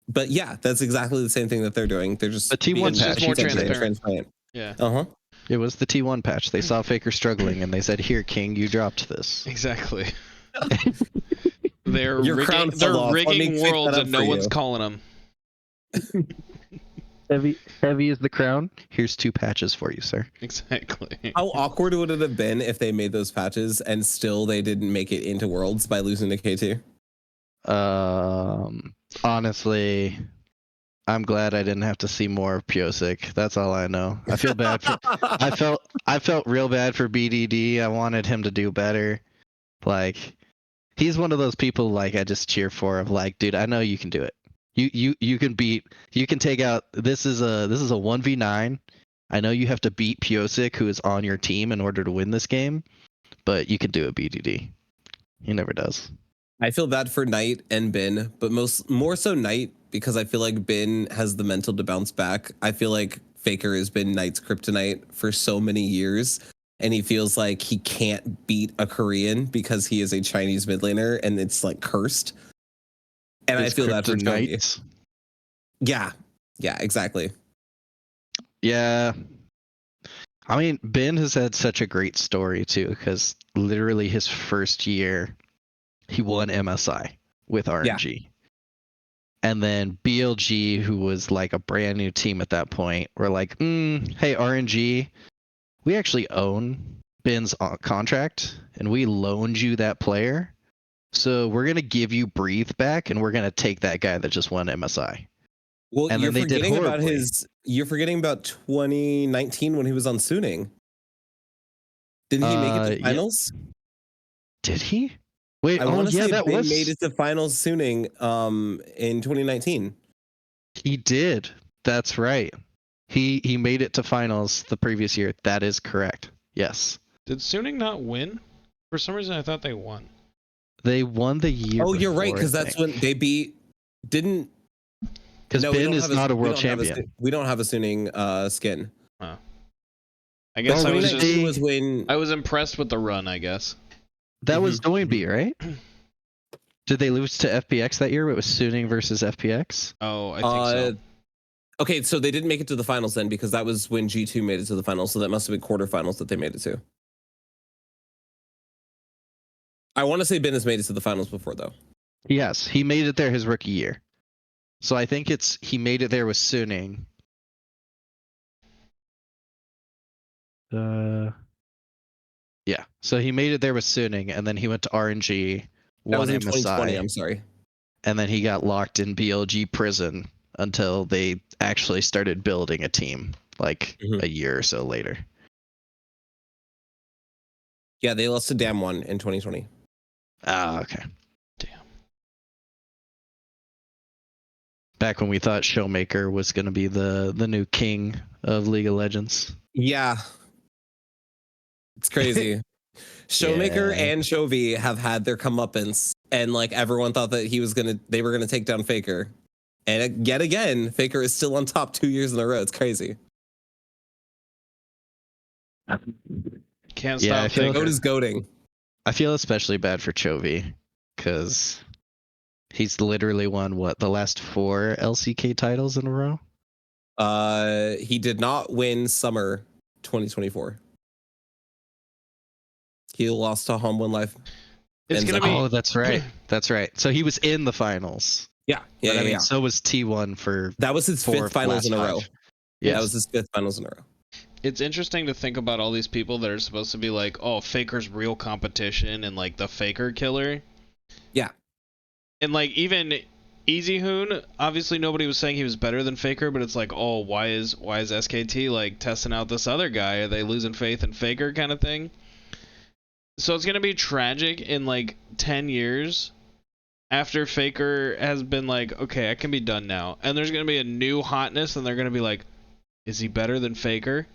Speaker 3: But yeah, that's exactly the same thing that they're doing. They're just
Speaker 1: the T1 patch
Speaker 2: more transparent.
Speaker 3: Yeah.
Speaker 1: It was the T1 patch. They saw Faker struggling and they said, "Here, King, you dropped this."
Speaker 2: Exactly. They're rigging Worlds and no one's calling them.
Speaker 1: Heavy is the crown. Here's 2 patches for you, sir.
Speaker 2: Exactly.
Speaker 3: How awkward would it have been if they made those patches and still they didn't make it into Worlds by losing to K2?
Speaker 1: Honestly, I'm glad I didn't have to see more of Piosik. That's all I know. I feel bad for. I felt real bad for BDD. I wanted him to do better. Like, he's one of those people like I just cheer for. Of like, dude, I know you can do it. You can beat. You can take out. This is a 1v9. I know you have to beat Piosik, who is on your team, in order to win this game, but you can do it, BDD. He never does.
Speaker 3: I feel bad for Knight and Bin, but more so Knight, because I feel like Bin has the mental to bounce back. I feel like Faker has been Knight's kryptonite for so many years, and he feels like he can't beat a Korean because he is a Chinese mid laner, and it's like cursed. And I feel that for Chovy. Yeah, exactly.
Speaker 1: Yeah. I mean, Ben has had such a great story too, because literally his first year, he won MSI with RNG. Yeah. And then BLG, who was like a brand new team at that point, were like, hey, RNG, we actually own Ben's contract, and we loaned you that player. So we're going to give you Breathe back, and we're going to take that guy that just won MSI.
Speaker 3: Well, and you're forgetting about you're forgetting about 2019 when he was on Suning. Didn't he make it to finals?
Speaker 1: Yeah. Did he? Wait,
Speaker 3: I want to say that was made it to finals Suning in 2019.
Speaker 1: He did. That's right. He made it to finals the previous year. That is correct. Yes.
Speaker 2: Did Suning not win? For some reason I thought they won.
Speaker 1: They won the year before,
Speaker 3: you're right, because that's when they didn't.
Speaker 1: Because Ben is not a world champion.
Speaker 3: We don't have a Suning skin.
Speaker 2: Huh. I guess I was impressed with the run, I guess.
Speaker 1: That was Doinby, right? Did they lose to FPX that year? It was Suning versus FPX.
Speaker 2: Oh, I think so.
Speaker 3: Okay, so they didn't make it to the finals then, because that was when G2 made it to the finals, so that must have been quarterfinals that they made it to. I want to say Ben has made it to the finals before, though.
Speaker 1: Yes, he made it there his rookie year. So I think he made it there with Suning. Yeah, so he made it there with Suning, and then he went to RNG, won MSI.
Speaker 3: 2020, I'm sorry.
Speaker 1: And then he got locked in BLG prison until they actually started building a team, like a year or so later.
Speaker 3: Yeah, they lost to Damwon in 2020.
Speaker 1: Ah, okay.
Speaker 2: Damn.
Speaker 1: Back when we thought Showmaker was going to be the new king of League of Legends.
Speaker 3: Yeah. It's crazy. Showmaker and Chovy have had their comeuppance, and like everyone thought that they were gonna take down Faker, and yet again, Faker is still on top 2 years in a row. It's crazy.
Speaker 2: Can't stop.
Speaker 3: Goat is goating.
Speaker 1: I feel especially bad for Chovy, because he's literally won the last 4 LCK titles in a row.
Speaker 3: He did not win Summer 2024. He lost to Home One Life.
Speaker 2: It's gonna be.
Speaker 1: Oh, that's right. That's right. So he was in the finals.
Speaker 3: Yeah.
Speaker 1: So was T1 for.
Speaker 3: That was his 5th finals in a row. Yeah, that was his 5th finals in a row.
Speaker 2: It's interesting to think about all these people that are supposed to be like, oh, Faker's real competition and like the Faker killer.
Speaker 3: Yeah.
Speaker 2: And like even EasyHoon, obviously nobody was saying he was better than Faker, but it's like, oh, why is SKT like testing out this other guy? Are they losing faith in Faker kind of thing? So it's going to be tragic in like 10 years after Faker has been like, okay, I can be done now. And there's going to be a new hotness, and they're going to be like, is he better than Faker?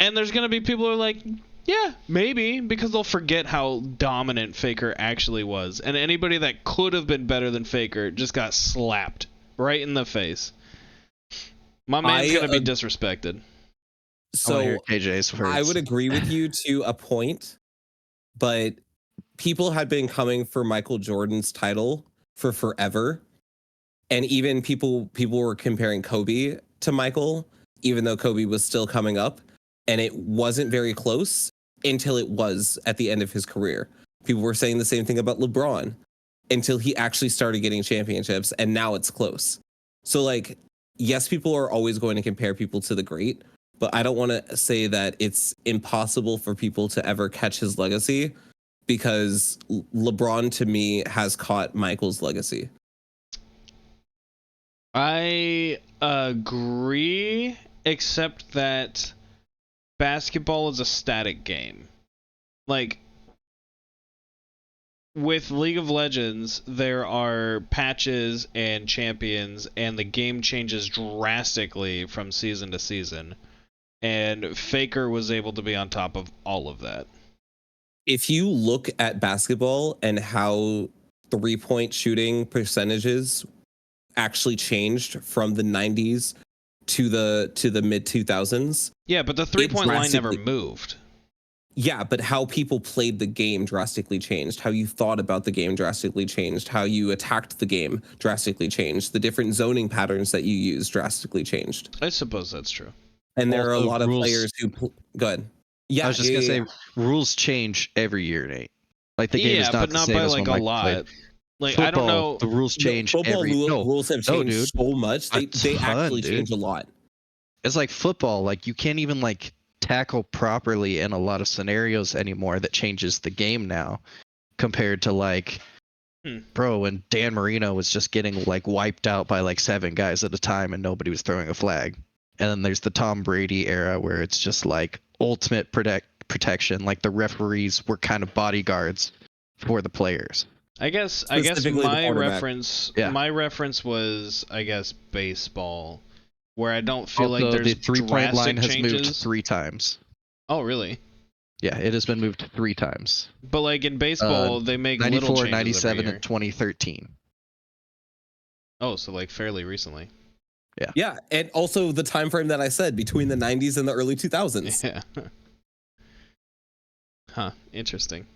Speaker 2: And there's going to be people who are like, yeah, maybe, because they'll forget how dominant Faker actually was. And anybody that could have been better than Faker just got slapped right in the face. My man's going to be disrespected.
Speaker 3: So
Speaker 1: KJ's words.
Speaker 3: I would agree with you to a point. But people had been coming for Michael Jordan's title for forever. And even people were comparing Kobe to Michael, even though Kobe was still coming up. And it wasn't very close until it was at the end of his career. People were saying the same thing about LeBron until he actually started getting championships. And now it's close. So like, yes, people are always going to compare people to the great. But I don't want to say that it's impossible for people to ever catch his legacy, because LeBron, to me, has caught Michael's legacy.
Speaker 2: I agree, except that basketball is a static game. Like, with League of Legends, there are patches and champions, and the game changes drastically from season to season. And Faker was able to be on top of all of that.
Speaker 3: If you look at basketball and how 3-point shooting percentages actually changed from the 90s to the mid 2000s.
Speaker 2: Yeah, but the 3-point line never moved.
Speaker 3: Yeah, but how people played the game drastically changed. How you thought about the game drastically changed. How you attacked the game drastically changed. The different zoning patterns that you used drastically changed.
Speaker 2: I suppose that's true.
Speaker 3: And there are a lot of players who go ahead. Yeah,
Speaker 1: I was just gonna say rules change every year, Nate. Like the game is not the same as when Mike played.
Speaker 2: Like
Speaker 1: football,
Speaker 2: I don't know.
Speaker 1: The rules change every.
Speaker 3: Rules have changed so much. They actually change a lot.
Speaker 1: It's like football. Like you can't even like tackle properly in a lot of scenarios anymore. That changes the game now, compared to like, bro, when Dan Marino was just getting like wiped out by like 7 guys at a time and nobody was throwing a flag. And then there's the Tom Brady era where it's just like ultimate protection. Like the referees were kind of bodyguards for the players.
Speaker 2: I guess my reference was baseball, where I don't feel like there's
Speaker 1: the 3-point line has
Speaker 2: changes.
Speaker 1: moved 3 times.
Speaker 2: Oh, really?
Speaker 1: Yeah, it has been moved 3 times.
Speaker 2: But like in baseball, they make
Speaker 1: 94,
Speaker 2: little changes
Speaker 1: 97,
Speaker 2: every year.
Speaker 1: and 2013.
Speaker 2: Oh, so like fairly recently.
Speaker 1: Yeah.
Speaker 3: Yeah, and also the time frame that I said between the 90s and the early 2000s.
Speaker 2: Yeah. Huh. Interesting.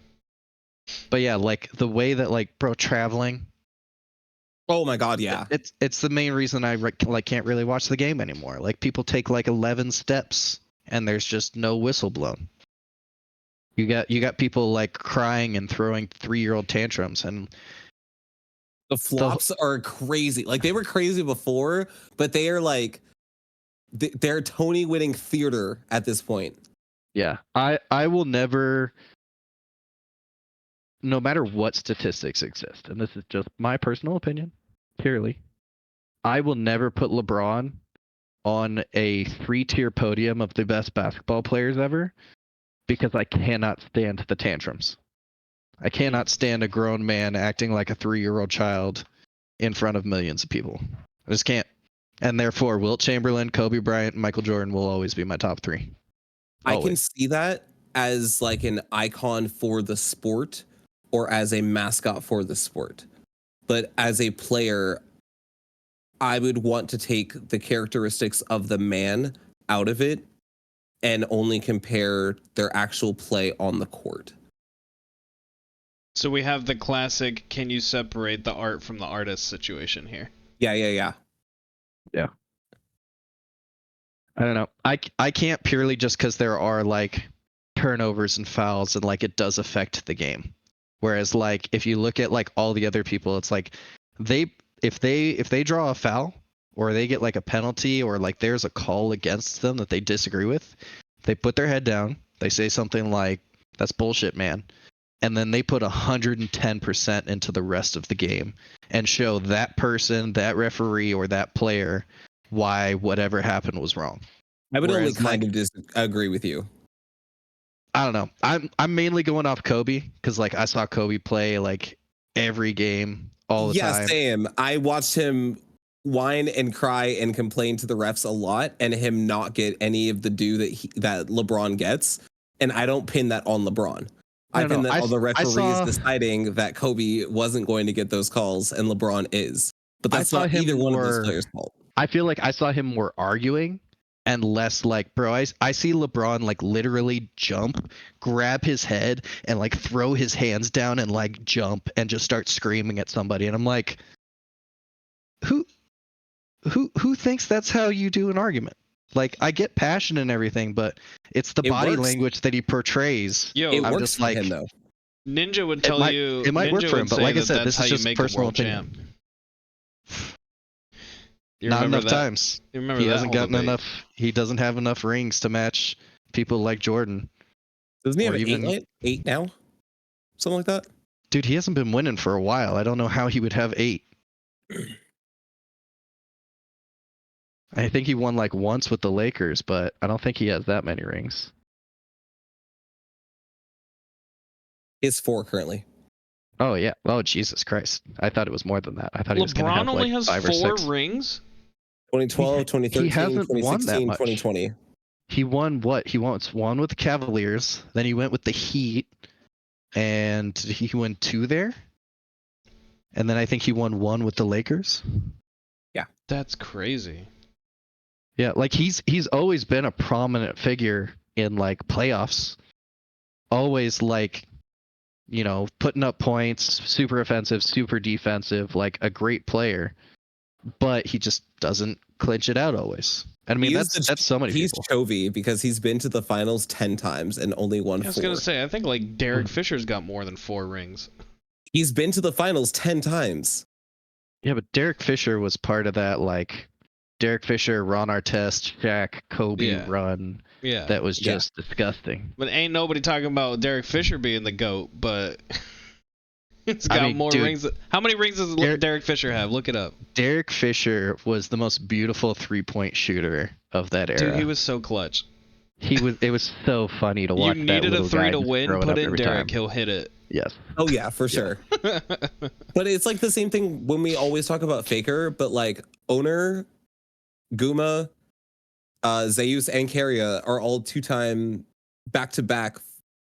Speaker 1: But yeah, like the way that like traveling.
Speaker 3: Oh my god, yeah.
Speaker 1: It's the main reason I like can't really watch the game anymore. Like people take like 11 steps and there's just no whistle blown. You got people like crying and throwing 3-year-old tantrums, and
Speaker 3: the flops are crazy. Like they were crazy before, but they are like they're Tony winning theater at this point.
Speaker 1: Yeah. I will never, no matter what statistics exist, and this is just my personal opinion, purely, I will never put LeBron on a 3-tier podium of the best basketball players ever, because I cannot stand the tantrums. I cannot stand a grown man acting like a 3-year-old child in front of millions of people. I just can't. And therefore, Wilt Chamberlain, Kobe Bryant, and Michael Jordan will always be my top 3. Always.
Speaker 3: I can see that as like an icon for the sport or as a mascot for the sport. But as a player, I would want to take the characteristics of the man out of it and only compare their actual play on the court.
Speaker 2: So we have the classic, can you separate the art from the artist situation here?
Speaker 3: Yeah.
Speaker 1: Yeah. I don't know. I can't purely just because there are like turnovers and fouls and like it does affect the game. Whereas like if you look at like all the other people, it's like if they draw a foul or they get like a penalty or like there's a call against them that they disagree with, they put their head down, they say something like, "That's bullshit, man." And then they put 110% into the rest of the game and show that person, that referee, or that player why whatever happened was wrong.
Speaker 3: I would only kind of disagree with you.
Speaker 1: I don't know. I'm mainly going off Kobe because like I saw Kobe play like every game all the time.
Speaker 3: Yeah, same. I watched him whine and cry and complain to the refs a lot, and him not get any of the due that LeBron gets. And I don't pin that on LeBron. I pin that on the referees deciding that Kobe wasn't going to get those calls and LeBron is. But that's not either one of those players' fault.
Speaker 1: I feel like I saw him more arguing and less like, bro, I see LeBron like literally jump, grab his head, and like throw his hands down and like jump and just start screaming at somebody. And I'm like, who thinks that's how you do an argument? Like, I get passion and everything, but it's the body language that he portrays.
Speaker 2: Yo,
Speaker 3: it works for him, though.
Speaker 2: Ninja would tell you
Speaker 1: it might work for him, but like I said, this is just personal opinion. Not enough times. He hasn't gotten enough. He doesn't have enough rings to match people like Jordan.
Speaker 3: Doesn't he have 8 now? Something like that?
Speaker 1: Dude, he hasn't been winning for a while. I don't know how he would have 8. I think he won like once with the Lakers, but I don't think he has that many rings.
Speaker 3: It's 4 currently.
Speaker 1: Oh yeah. Oh Jesus Christ! I thought it was more than that. I thought he was going to have
Speaker 2: LeBron only
Speaker 1: like
Speaker 2: has
Speaker 1: 5 or
Speaker 2: 4
Speaker 1: 6.
Speaker 2: rings.
Speaker 3: 2012, 2013,
Speaker 1: hasn't won that
Speaker 3: 2016,
Speaker 1: much.
Speaker 3: 2020.
Speaker 1: He won what? He won one with the Cavaliers. Then he went with the Heat, and he won 2 there. And then I think he won 1 with the Lakers.
Speaker 2: That's crazy.
Speaker 1: Yeah, like he's always been a prominent figure in like playoffs. Always like, you know, putting up points, super offensive, super defensive, like a great player. But he just doesn't clinch it out always. And I mean, that's so many
Speaker 3: he's
Speaker 1: people.
Speaker 3: Chovy because he's been to the finals 10 times and only won 4.
Speaker 2: I was gonna say, I think like Derek Fisher's got more than 4 rings.
Speaker 3: He's been to the finals 10 times.
Speaker 1: Yeah, but Derek Fisher was part of that, like Derek Fisher, Ron Artest, Shaq, Kobe run.
Speaker 2: Yeah.
Speaker 1: That was just disgusting.
Speaker 2: But ain't nobody talking about Derek Fisher being the GOAT, but it's got more rings. How many rings does Derek Fisher have? Look it up.
Speaker 1: Derek Fisher was the most beautiful 3-point shooter of that era.
Speaker 2: Dude, he was so clutch.
Speaker 1: It was so funny to watch.
Speaker 2: You needed a 3 to win, put in Derek, he'll hit it.
Speaker 1: Yes.
Speaker 3: Oh yeah, for sure. But it's like the same thing when we always talk about Faker, but like Owner, Guma, Zeus, and Carrier are all 2-time back-to-back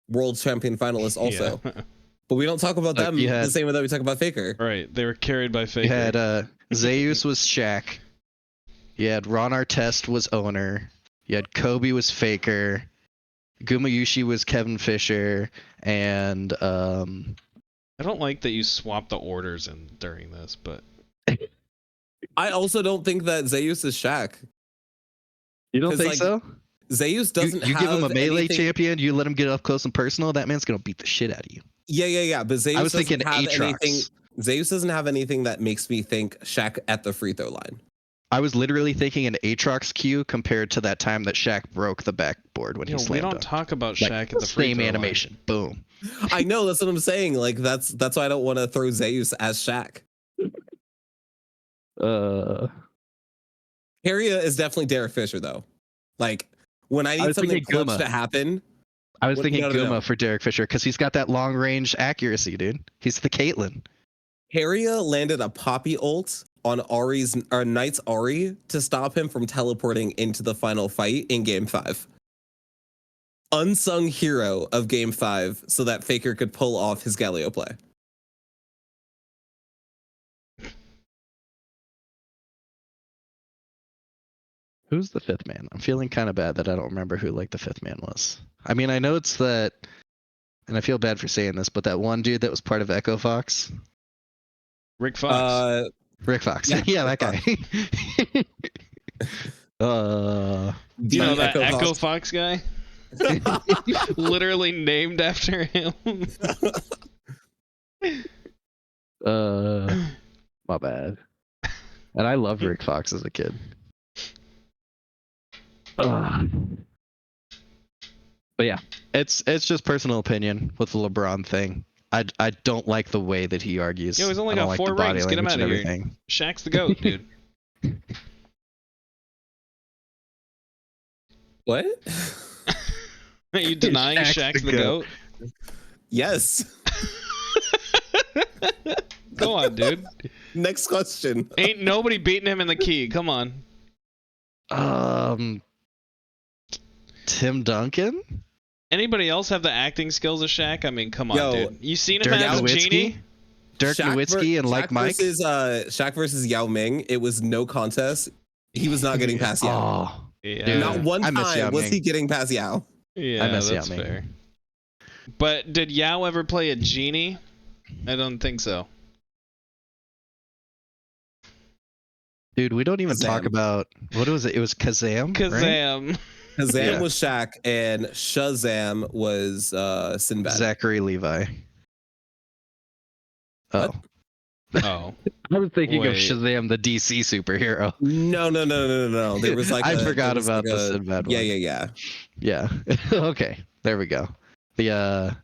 Speaker 3: world champion finalists also. Yeah. But we don't talk about them the same way that we talk about Faker.
Speaker 2: Right. They were carried by Faker.
Speaker 1: You had Zeus was Shaq. You had Ron Artest was Owner. You had Kobe was Faker. Gumayushi was Kevin Fisher. And
Speaker 2: I don't like that you swapped the orders during this, but
Speaker 3: I also don't think that Zeus is Shaq.
Speaker 1: You don't think so?
Speaker 3: Zeus doesn't
Speaker 1: you
Speaker 3: have
Speaker 1: give him a melee
Speaker 3: anything...
Speaker 1: champion, you let him get up close and personal, that man's gonna beat the shit out of you.
Speaker 3: Yeah. But Zeus
Speaker 1: I was thinking
Speaker 3: Aatrox. Zeus doesn't have anything that makes me think Shaq at the free throw line.
Speaker 1: I was literally thinking an Aatrox Q compared to that time that Shaq broke the backboard when he slammed.
Speaker 2: We don't talk about Shaq at the free
Speaker 1: same
Speaker 2: throw
Speaker 1: animation.
Speaker 2: line.
Speaker 1: Boom.
Speaker 3: I know, that's what I'm saying. Like that's why I don't want to throw Zeus as Shaq. Harrier is definitely Derek Fisher though. Like when I need something clutch to happen.
Speaker 1: I was thinking Guma for Derek Fisher because he's got that long range accuracy, dude. He's the Caitlyn.
Speaker 3: Harrier landed a Poppy ult on Knight's Ahri to stop him from teleporting into the final fight in Game 5. Unsung hero of Game 5 so that Faker could pull off his Galio play.
Speaker 1: Who's the 5th man? I'm feeling kind of bad that I don't remember who like the 5th man was. I mean, I know it's that, and I feel bad for saying this, but that one dude that was part of Echo Fox.
Speaker 2: Rick Fox.
Speaker 1: Rick Fox. Yeah, that guy.
Speaker 2: Do you know that Echo Fox guy? Literally named after him.
Speaker 1: My bad. And I loved Rick Fox as a kid. But yeah, it's just personal opinion with the LeBron thing. I don't like the way that he argues.
Speaker 2: Yeah, he's only got 4 rings. Get him out of here. Shaq's the GOAT, dude.
Speaker 3: What?
Speaker 2: Are you denying Shaq's the GOAT?
Speaker 3: Yes.
Speaker 2: Go on, dude.
Speaker 3: Next question.
Speaker 2: Ain't nobody beating him in the key. Come on.
Speaker 1: Tim Duncan?
Speaker 2: Anybody else have the acting skills of Shaq? I mean, come on, dude. You seen him
Speaker 1: Dirk
Speaker 2: as
Speaker 1: Nowitzki?
Speaker 2: Genie?
Speaker 1: Dirk Nowitzki and like Mike?
Speaker 3: Shaq versus Yao Ming. It was no contest. He was not getting past Yao.
Speaker 2: Oh, yeah.
Speaker 3: Not one time was he getting past Yao.
Speaker 2: Yeah, that's fair. But did Yao ever play a Genie? I don't think so.
Speaker 1: Dude, we don't even talk about, what was it? It was Kazam?
Speaker 2: Kazam.
Speaker 1: Right?
Speaker 3: Kazam was Shaq, and Shazam was Sinbad.
Speaker 1: Zachary Levi. Oh.
Speaker 2: Oh.
Speaker 1: I was thinking of Shazam, the DC superhero.
Speaker 3: No. There was like
Speaker 1: I forgot about the Sinbad one. Yeah. Okay, there we go. The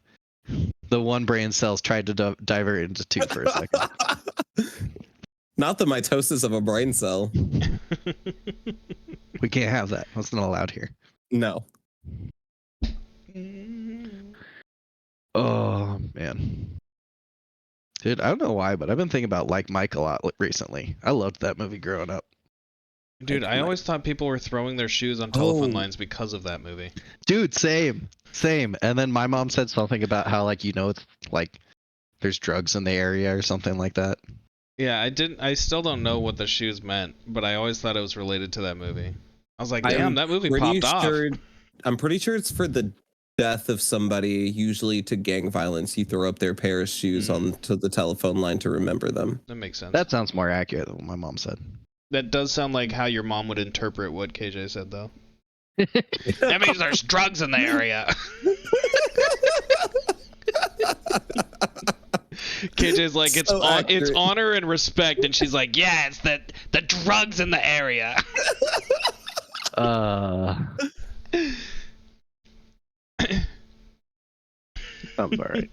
Speaker 1: one brain cells tried to divert into 2 for a second.
Speaker 3: Not the mitosis of a brain cell.
Speaker 1: can't have that. That's not allowed here.
Speaker 3: No.
Speaker 1: Oh man, dude, I don't know why, but I've been thinking about Like Mike a lot recently. I loved that movie growing up.
Speaker 2: Dude, I always thought people were throwing their shoes on telephone lines because of that movie.
Speaker 1: Dude, same. And then my mom said something about how it's like there's drugs in the area or something like that.
Speaker 2: Yeah, I still don't know what the shoes meant, but I always thought it was related to that movie. I was like, damn, that movie popped off.
Speaker 3: I'm pretty sure it's for the death of somebody, usually to gang violence. You throw up their pair of shoes onto the telephone line to remember them.
Speaker 2: That makes sense.
Speaker 1: That sounds more accurate than what my mom said.
Speaker 2: That does sound like how your mom would interpret what KJ said, though. That means there's drugs in the area. KJ's like, it's honor and respect, and she's like, yeah, it's the drugs in the area.
Speaker 1: I'm alright.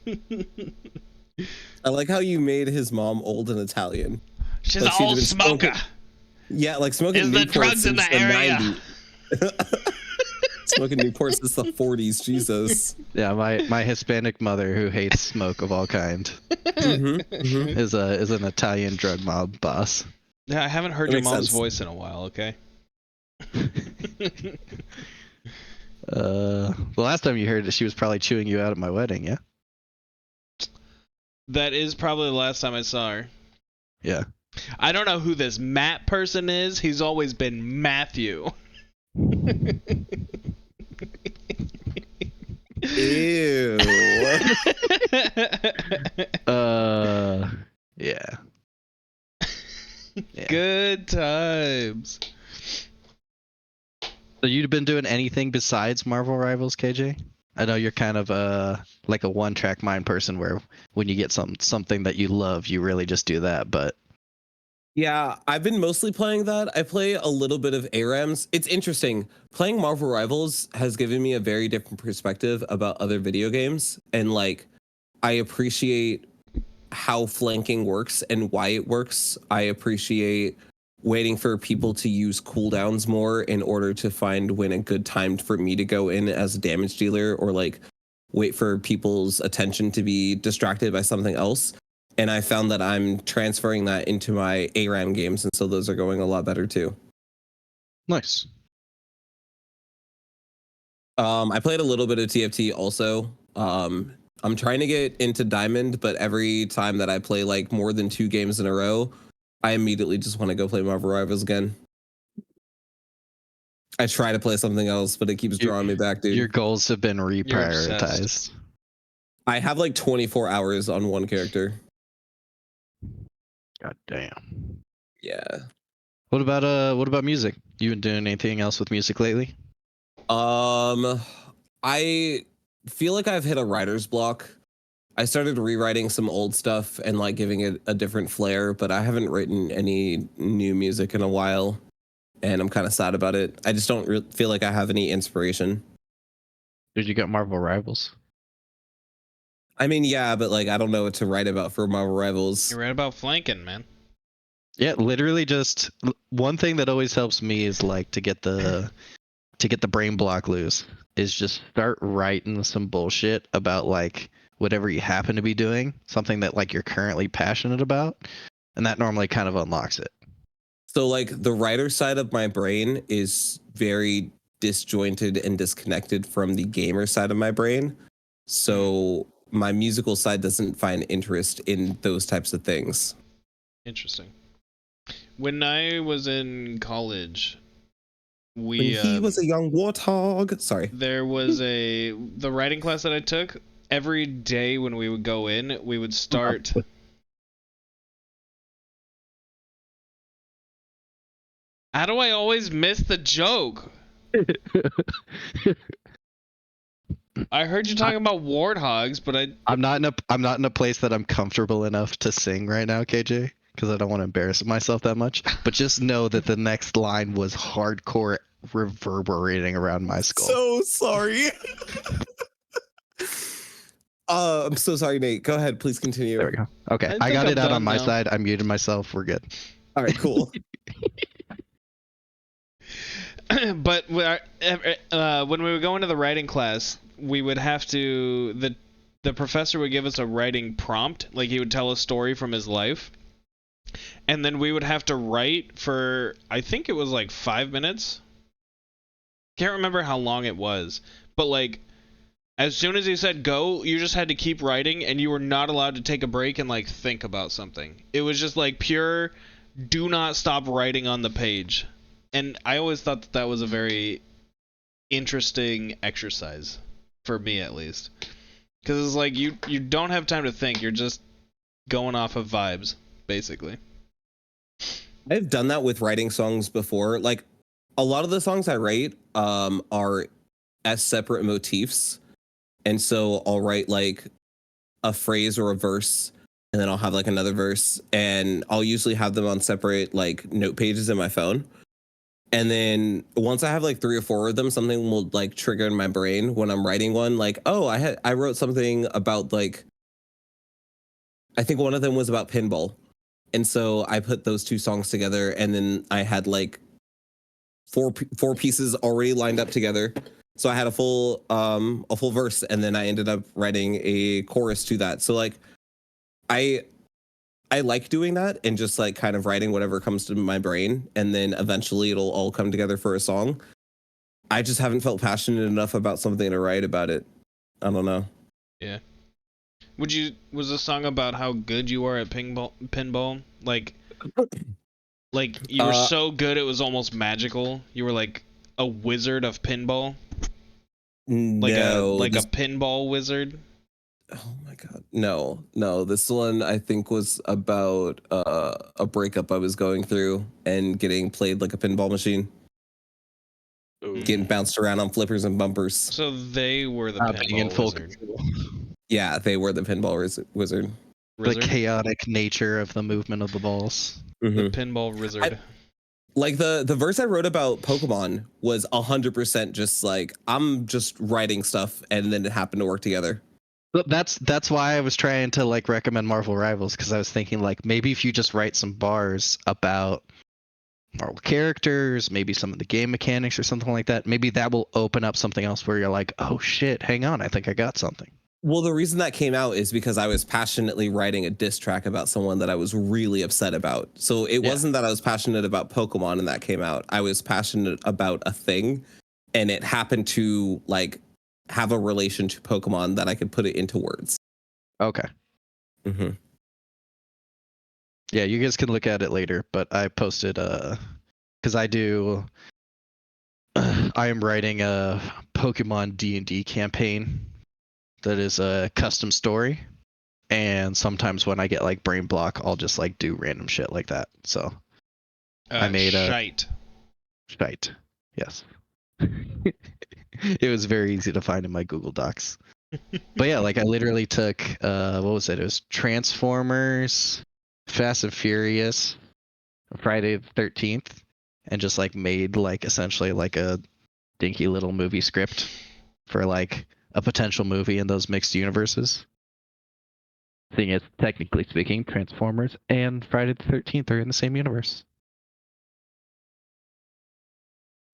Speaker 3: I like how you made his mom old and Italian.
Speaker 2: She's an old smoker.
Speaker 3: Yeah, like smoking
Speaker 2: Is the drugs in the area?
Speaker 3: Smoking Newport since the 40s, Jesus.
Speaker 1: Yeah, my Hispanic mother, who hates smoke of all kind, is an Italian drug mob boss.
Speaker 2: Yeah, I haven't heard your mom's voice in a while. Okay.
Speaker 1: The last time you heard it, she was probably chewing you out at my wedding. Yeah.
Speaker 2: That is probably the last time I saw her.
Speaker 1: Yeah.
Speaker 2: I don't know who this Matt person is. He's always been Matthew.
Speaker 3: Ew.
Speaker 1: Yeah.
Speaker 2: Good times.
Speaker 1: So you've been doing anything besides Marvel Rivals, KJ? I know you're kind of like a one-track mind person, where when you get something that you love, you really just do that. But
Speaker 3: yeah, I've been mostly playing that. I play a little bit of ARAMs. It's interesting. Playing Marvel Rivals has given me a very different perspective about other video games, and like I appreciate how flanking works and why it works. I appreciate waiting for people to use cooldowns more in order to find when a good time for me to go in as a damage dealer, or like wait for people's attention to be distracted by something else. And I found that I'm transferring that into my ARAM games, and so those are going a lot better too.
Speaker 1: Nice.
Speaker 3: I played a little bit of TFT also. I'm trying to get into Diamond, but every time that I play like more than 2 games in a row, I immediately just want to go play Marvel Rivals again. I try to play something else, but it keeps drawing me back, dude.
Speaker 1: Your goals have been reprioritized.
Speaker 3: I have like 24 hours on one character.
Speaker 1: God damn.
Speaker 3: Yeah.
Speaker 1: What about music? You been doing anything else with music lately?
Speaker 3: I feel like I've hit a writer's block. I started rewriting some old stuff and like giving it a different flair, but I haven't written any new music in a while, and I'm kind of sad about it. I just don't feel like I have any inspiration.
Speaker 1: Did you get Marvel Rivals?
Speaker 3: I mean, yeah, but like I don't know what to write about for Marvel Rivals.
Speaker 2: You're right about flanking, man.
Speaker 1: Yeah, literally just one thing that always helps me is like to get the brain block loose is just start writing some bullshit about like whatever you happen to be doing, something that like you're currently passionate about, and that normally kind of unlocks it.
Speaker 3: So like the writer side of my brain is very disjointed and disconnected from the gamer side of my brain. So my musical side doesn't find interest in those types of things.
Speaker 2: Interesting. When I was in college,
Speaker 3: when he was a young warthog. Sorry.
Speaker 2: There was the writing class that I took. Every day when we would go in, we would start. How do I always miss the joke? I heard you talking about warthogs, but
Speaker 1: I'm not in a place that I'm comfortable enough to sing right now, KJ, because I don't want to embarrass myself that much. But just know that the next line was hardcore reverberating around my skull.
Speaker 3: So sorry. I'm so sorry, Nate. Go ahead, please continue.
Speaker 1: There we go. Okay, I got it out on my side. I muted myself. We're good.
Speaker 3: All right, cool.
Speaker 2: but when we would go into the writing class, we would have to the professor would give us a writing prompt, like he would tell a story from his life, and then we would have to write for, I think it was like 5 minutes. Can't remember how long it was, but like as soon as he said go, you just had to keep writing, and you were not allowed to take a break and like think about something. It was just like pure, do not stop writing on the page. And I always thought that was a very interesting exercise, for me at least. Because it's like you don't have time to think. You're just going off of vibes, basically.
Speaker 3: I've done that with writing songs before. Like, a lot of the songs I write are as separate motifs. And so I'll write like a phrase or a verse, and then I'll have like another verse. And I'll usually have them on separate like note pages in my phone. And then once I have like 3 or 4 of them, something will like trigger in my brain when I'm writing one. Like, oh, I wrote something about like, I think one of them was about pinball. And so I put those 2 songs together, and then I had like four pieces already lined up together. So I had a full verse, and then I ended up writing a chorus to that. So like, I like doing that and just like kind of writing whatever comes to my brain, and then eventually it'll all come together for a song. I just haven't felt passionate enough about something to write about it. I don't know.
Speaker 2: Yeah. Was the song about how good you are at pinball? Like you were so good it was almost magical. You were like a wizard of pinball? Like a pinball wizard?
Speaker 3: Oh my god. No. This one I think was about a breakup I was going through and getting played like a pinball machine. Ooh. Getting bounced around on flippers and bumpers.
Speaker 2: So they were the pinball wizard.
Speaker 3: Yeah, they were the pinball wizard.
Speaker 1: The chaotic nature of the movement of the balls.
Speaker 2: Mm-hmm. The pinball wizard.
Speaker 3: Like the verse I wrote about Pokemon was 100% just like, I'm just writing stuff, and then it happened to work together.
Speaker 1: But that's why I was trying to like recommend Marvel Rivals, because I was thinking like maybe if you just write some bars about Marvel characters, maybe some of the game mechanics or something like that, maybe that will open up something else where you're like, oh shit, hang on, I think I got something.
Speaker 3: Well, the reason that came out is because I was passionately writing a diss track about someone that I was really upset about. So it wasn't that I was passionate about Pokemon and that came out. I was passionate about a thing, and it happened to like have a relation to Pokemon that I could put it into words.
Speaker 1: Okay.
Speaker 3: Mm-hmm.
Speaker 1: Yeah, you guys can look at it later, but I posted because I am writing a Pokemon D&D campaign that is a custom story, and sometimes when I get like brain block, I'll just like do random shit like that. So I made
Speaker 2: shite.
Speaker 1: Yes. It was very easy to find in my Google Docs. But yeah, like I literally took what was it? It was Transformers, Fast and Furious, Friday the 13th, and just like made like essentially like a dinky little movie script for like a potential movie in those mixed universes. Seeing as technically speaking, Transformers and Friday the 13th are in the same universe.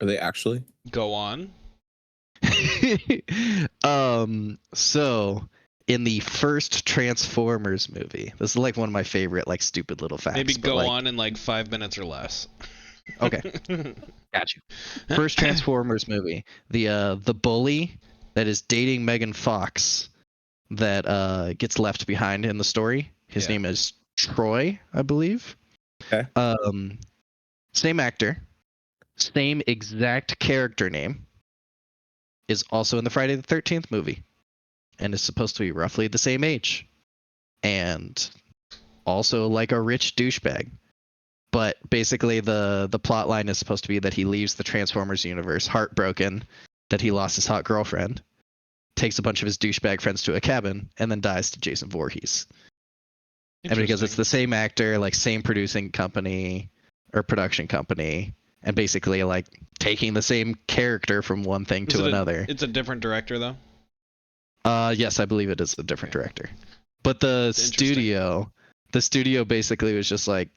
Speaker 3: Are they actually?
Speaker 2: Go on.
Speaker 1: So in the first Transformers movie, this is like one of my favorite like stupid little facts.
Speaker 2: Maybe go on in like 5 minutes or less.
Speaker 1: Okay. Got you. First Transformers movie, the bully that is dating Megan Fox that gets left behind in the story. His name is Troy, I believe.
Speaker 3: Okay.
Speaker 1: Same actor, same exact character name, is also in the Friday the 13th movie, and is supposed to be roughly the same age, and also like a rich douchebag. But basically the plot line is supposed to be that he leaves the Transformers universe heartbroken that he lost his hot girlfriend, takes a bunch of his douchebag friends to a cabin, and then dies to Jason Voorhees. And because it's the same actor, like same producing company or production company, and basically like taking the same character from one thing to another.
Speaker 2: It's a different director though?
Speaker 1: Yes, I believe it is a different director. But the studio basically was just like,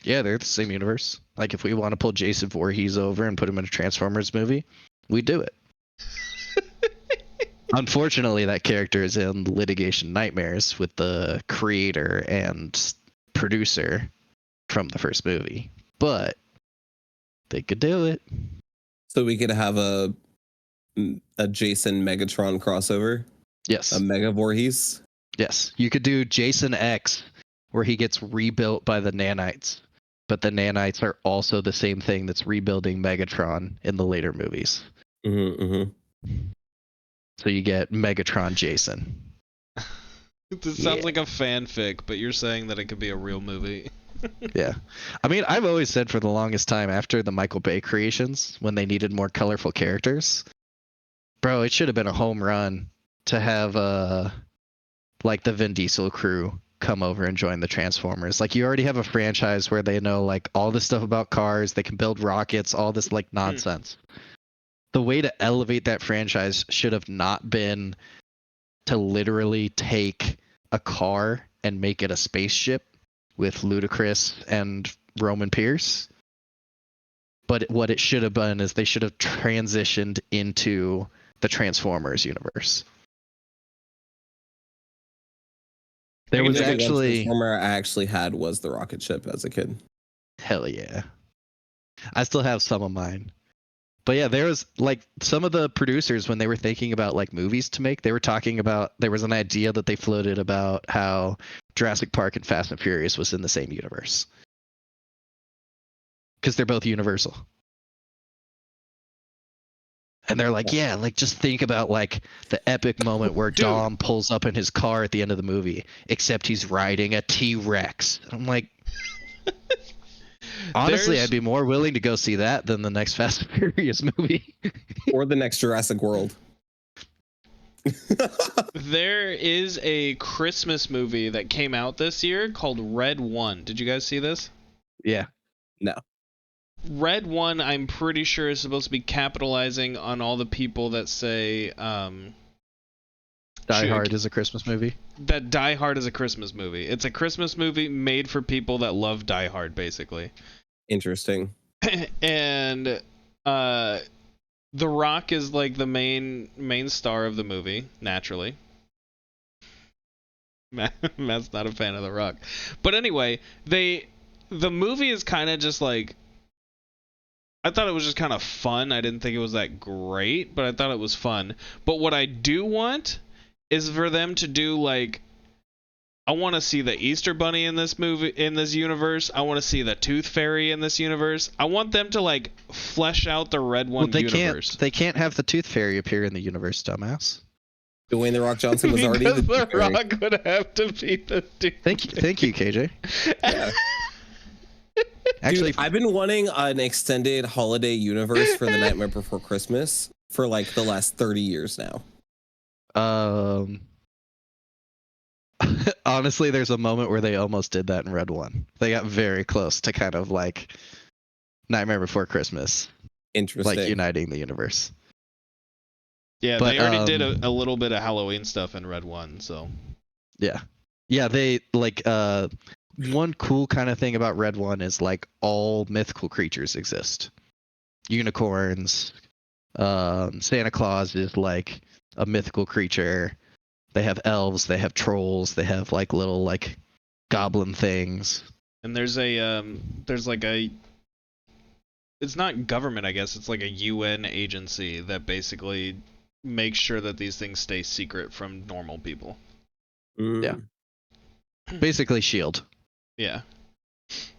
Speaker 1: Yeah, they're the same universe. Like if we want to pull Jason Voorhees over and put him in a Transformers movie, we do it. Unfortunately, that character is in Litigation Nightmares with the creator and producer from the first movie. But they could do it.
Speaker 3: So we could have a Jason Megatron crossover.
Speaker 1: Yes.
Speaker 3: A Mega Voorhees.
Speaker 1: Yes. You could do Jason X, where he gets rebuilt by the nanites. But the nanites are also the same thing that's rebuilding Megatron in the later movies.
Speaker 3: Mm-hmm, mm-hmm.
Speaker 1: So you get Megatron Jason.
Speaker 2: This sounds like a fanfic, but you're saying that it could be a real movie.
Speaker 1: Yeah. I mean, I've always said for the longest time after the Michael Bay creations, when they needed more colorful characters, bro, it should have been a home run to have like the Vin Diesel crew come over and join the Transformers. Like you already have a franchise where they know like all this stuff about cars, they can build rockets, all this like nonsense. The way to elevate that franchise should have not been to literally take a car and make it a spaceship with Ludacris and Roman Pierce. But what it should have been is they should have transitioned into the Transformers universe. There was actually
Speaker 3: one Transformer I actually had was the rocket ship as a kid.
Speaker 1: Hell yeah. I still have some of mine. But yeah, there was like some of the producers when they were thinking about like movies to make, they were talking about there was an idea that they floated about how Jurassic Park and Fast and Furious was in the same universe. Because they're both Universal. And they're like, yeah, like just think about like the epic moment where Dom pulls up in his car at the end of the movie, except he's riding a T-Rex. I'm like, honestly, I'd be more willing to go see that than the next Fast and Furious movie.
Speaker 3: Or the next Jurassic World.
Speaker 2: There is a Christmas movie that came out this year called Red One. Did you guys see this?
Speaker 1: Yeah.
Speaker 3: No.
Speaker 2: Red One, I'm pretty sure, is supposed to be capitalizing on all the people that say Die
Speaker 1: Hard is a Christmas movie.
Speaker 2: That Die Hard is a Christmas movie. It's a Christmas movie made for people that love Die Hard, basically.
Speaker 3: Interesting.
Speaker 2: And The Rock is like the main star of the movie, naturally. Matt's not a fan of The Rock. But anyway, the movie is kind of just like, I thought it was just kind of fun. I didn't think it was that great, but I thought it was fun. But what I do want is for them to do like, I want to see the Easter Bunny in this movie, in this universe. I want to see the Tooth Fairy in this universe. I want them to like flesh out the Red One universe.
Speaker 1: They can't have the Tooth Fairy appear in the universe, dumbass.
Speaker 3: Dwayne The Rock Johnson was already
Speaker 2: the Rock would have to be the Tooth
Speaker 1: Thank you, KJ.
Speaker 3: Yeah. Actually, dude, I've been wanting an extended holiday universe for The Nightmare Before Christmas for like the last 30 years now.
Speaker 1: Honestly, there's a moment where they almost did that in Red One. They got very close to kind of like Nightmare Before Christmas.
Speaker 3: Interesting.
Speaker 1: Like uniting the universe.
Speaker 2: Yeah, but, they already did a little bit of Halloween stuff in Red One, so.
Speaker 1: Yeah. Yeah, they like one cool kind of thing about Red One is like all mythical creatures exist. Unicorns, Santa Claus is like a mythical creature. They have elves, they have trolls, they have like little like goblin things.
Speaker 2: And there's like a, it's not government, I guess, it's like a UN agency that basically makes sure that these things stay secret from normal people.
Speaker 1: Yeah. Basically S.H.I.E.L.D.
Speaker 2: Yeah.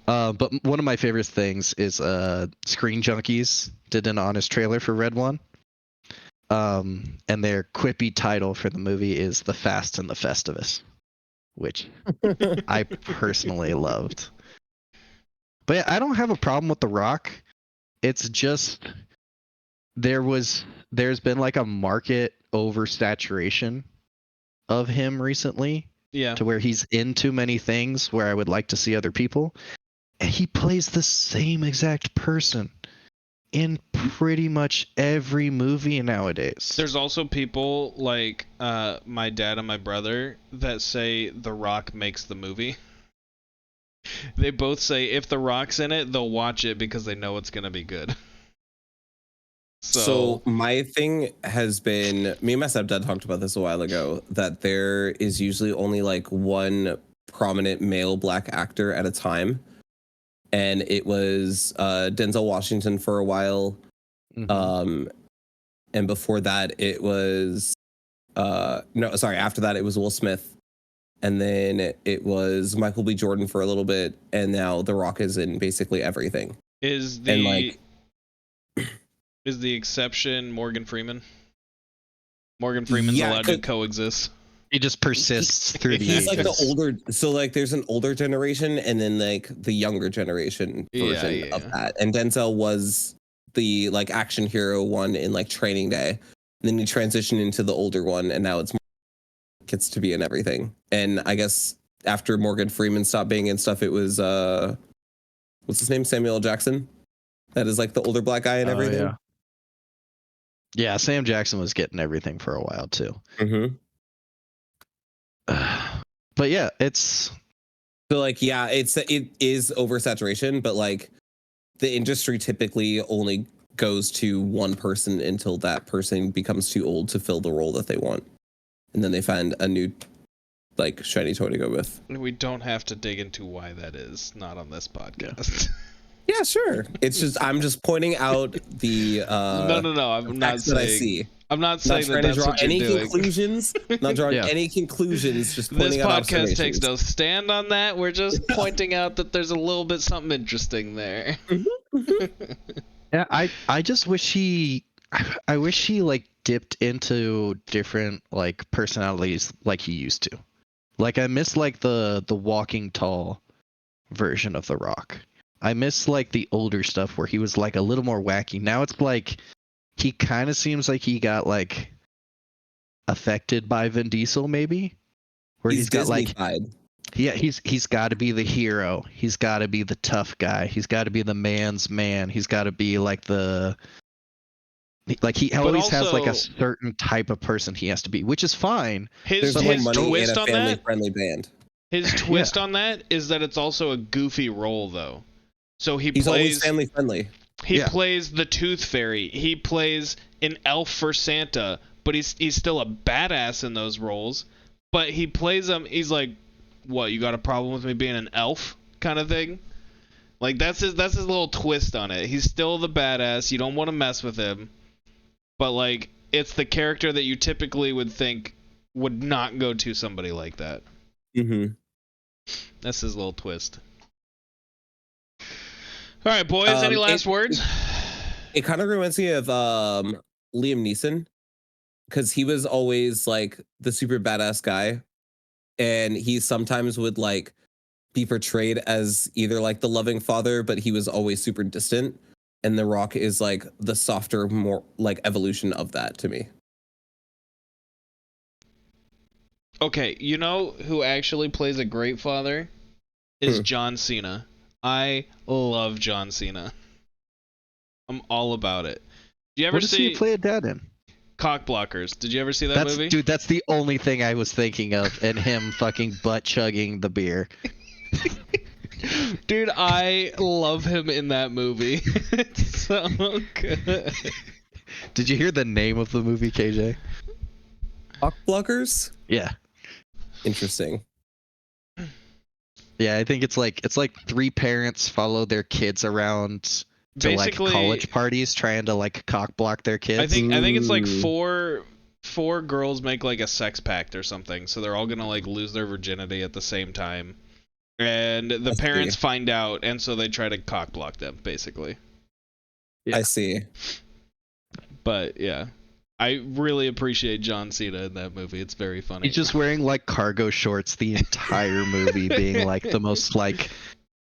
Speaker 1: But one of my favorite things is Screen Junkies did an honest trailer for Red One. And their quippy title for the movie is The Fast and the Festivus, which I personally loved. But yeah, I don't have a problem with The Rock. It's just there's been like a market oversaturation of him recently.
Speaker 2: Yeah.
Speaker 1: To where he's in too many things where I would like to see other people. And he plays the same exact person in pretty much every movie nowadays.
Speaker 2: There's also people like my dad and my brother that say The Rock makes the movie. They both say if The Rock's in it, they'll watch it because they know it's gonna be good.
Speaker 3: So my thing has been, me and my stepdad talked about this a while ago, that there is usually only like one prominent male black actor at a time, and it was Denzel Washington for a while. And before that it was after that it was Will Smith, and then it was Michael B. Jordan for a little bit, and now The Rock is in basically everything.
Speaker 2: Is the exception Morgan Freeman? Morgan Freeman's allowed to coexist.
Speaker 1: He just persists through the
Speaker 3: He's
Speaker 1: ages.
Speaker 3: like the older, so like there's an older generation and then like the younger generation version of that. And Denzel was the like action hero one in like Training Day. And then he transitioned into the older one, and now it's gets to be in everything. And I guess after Morgan Freeman stopped being in stuff, it was what's his name? Samuel L. Jackson. That is like the older black guy and everything.
Speaker 1: Yeah, Sam Jackson was getting everything for a while too. But yeah, it's
Speaker 3: so like it is oversaturation, but like the industry typically only goes to one person until that person becomes too old to fill the role that they want, and then they find a new like shiny toy to go with.
Speaker 2: We don't have to dig into why that is. Not on this podcast.
Speaker 3: Yeah, sure. It's just I'm just pointing out the
Speaker 2: no. I'm not saying
Speaker 3: that I see.
Speaker 2: I'm not saying
Speaker 3: not
Speaker 2: that's
Speaker 3: to draw
Speaker 2: what
Speaker 3: any
Speaker 2: you're doing.
Speaker 3: conclusions. Not drawing any conclusions. Just pointing
Speaker 2: this
Speaker 3: out
Speaker 2: podcast takes no stand on that. We're just pointing out that there's a little bit something interesting there.
Speaker 1: Yeah, I just wish I wish he like dipped into different like personalities like he used to. Like I miss like the Walking Tall version of The Rock. I miss like the older stuff where he was like a little more wacky. Now it's like he kind of seems like he got like affected by Vin Diesel maybe, where he's got
Speaker 3: Disney
Speaker 1: like
Speaker 3: tied.
Speaker 1: Yeah, he's got to be the hero. He's got to be the tough guy. He's got to be the man's man. He's got to be like he always has like a certain type of person he has to be, which is fine.
Speaker 2: His
Speaker 3: twist on that, friendly band.
Speaker 2: His twist on that is that it's also a goofy role though. So he's
Speaker 3: always family friendly.
Speaker 2: He plays the Tooth Fairy. He plays an elf for Santa, but he's still a badass in those roles. But he plays them. He's like, "What? You got a problem with me being an elf?" kind of thing. Like that's his little twist on it. He's still the badass. You don't want to mess with him, but like it's the character that you typically would think would not go to somebody like that. That's his little twist. All right, boys. Any last words?
Speaker 3: It kind of reminds me of Liam Neeson, because he was always like the super badass guy, and he sometimes would like be portrayed as either like the loving father, but he was always super distant. And The Rock is like the softer, more like evolution of that to me.
Speaker 2: Okay, you know who actually plays a great father? Is John Cena. I love John Cena. I'm all about it. Did you ever
Speaker 1: what does he play a dad in?
Speaker 2: Cock Blockers. Did you ever see that movie?
Speaker 1: Dude, that's the only thing I was thinking of, and him fucking butt chugging the beer.
Speaker 2: Dude, I love him in that movie. It's so good.
Speaker 1: Did you hear the name of the movie, KJ?
Speaker 3: Cock Blockers?
Speaker 1: Yeah.
Speaker 3: Interesting.
Speaker 1: Yeah, I think it's like 3 parents follow their kids around to basically, like college parties trying to like cock block their kids.
Speaker 2: I think it's like four girls make like a sex pact or something, so they're all gonna like lose their virginity at the same time, and the parents find out, and so they try to cock block them basically.
Speaker 3: Yeah. I see.
Speaker 2: But yeah, I really appreciate John Cena in that movie. It's very funny.
Speaker 1: He's just wearing like cargo shorts the entire movie, being like the most like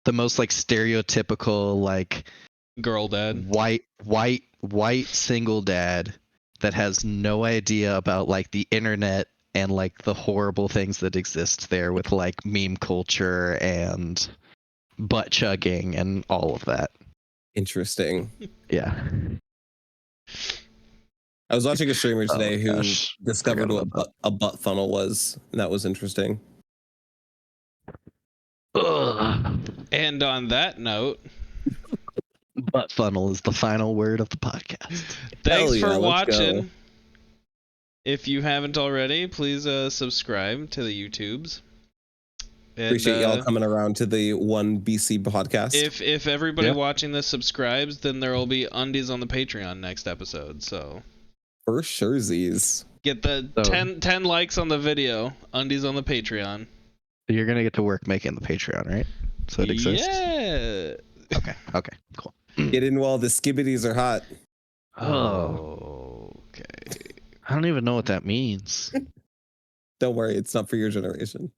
Speaker 1: stereotypical like
Speaker 2: girl dad,
Speaker 1: white single dad that has no idea about like the internet and like the horrible things that exist there with like meme culture and butt chugging and all of that.
Speaker 3: Interesting.
Speaker 1: Yeah.
Speaker 3: I was watching a streamer today who discovered what a butt funnel was, and that was interesting.
Speaker 1: Ugh.
Speaker 2: And on that note,
Speaker 1: butt funnel is the final word of the podcast.
Speaker 2: Thanks
Speaker 3: yeah,
Speaker 2: for watching.
Speaker 3: go.
Speaker 2: If you haven't already, please subscribe to the YouTubes. And,
Speaker 3: appreciate y'all coming around to the One BC podcast.
Speaker 2: If everybody watching this subscribes, then there will be undies on the Patreon next episode. So
Speaker 3: for sure, Z's.
Speaker 2: Get the 10 likes on the video. Undies on the Patreon.
Speaker 1: You're gonna get to work making the Patreon, right? So it exists.
Speaker 2: Yeah.
Speaker 1: Okay. Cool.
Speaker 3: Get in while the skibbities are hot.
Speaker 2: Okay.
Speaker 1: I don't even know what that means.
Speaker 3: Don't worry, it's not for your generation.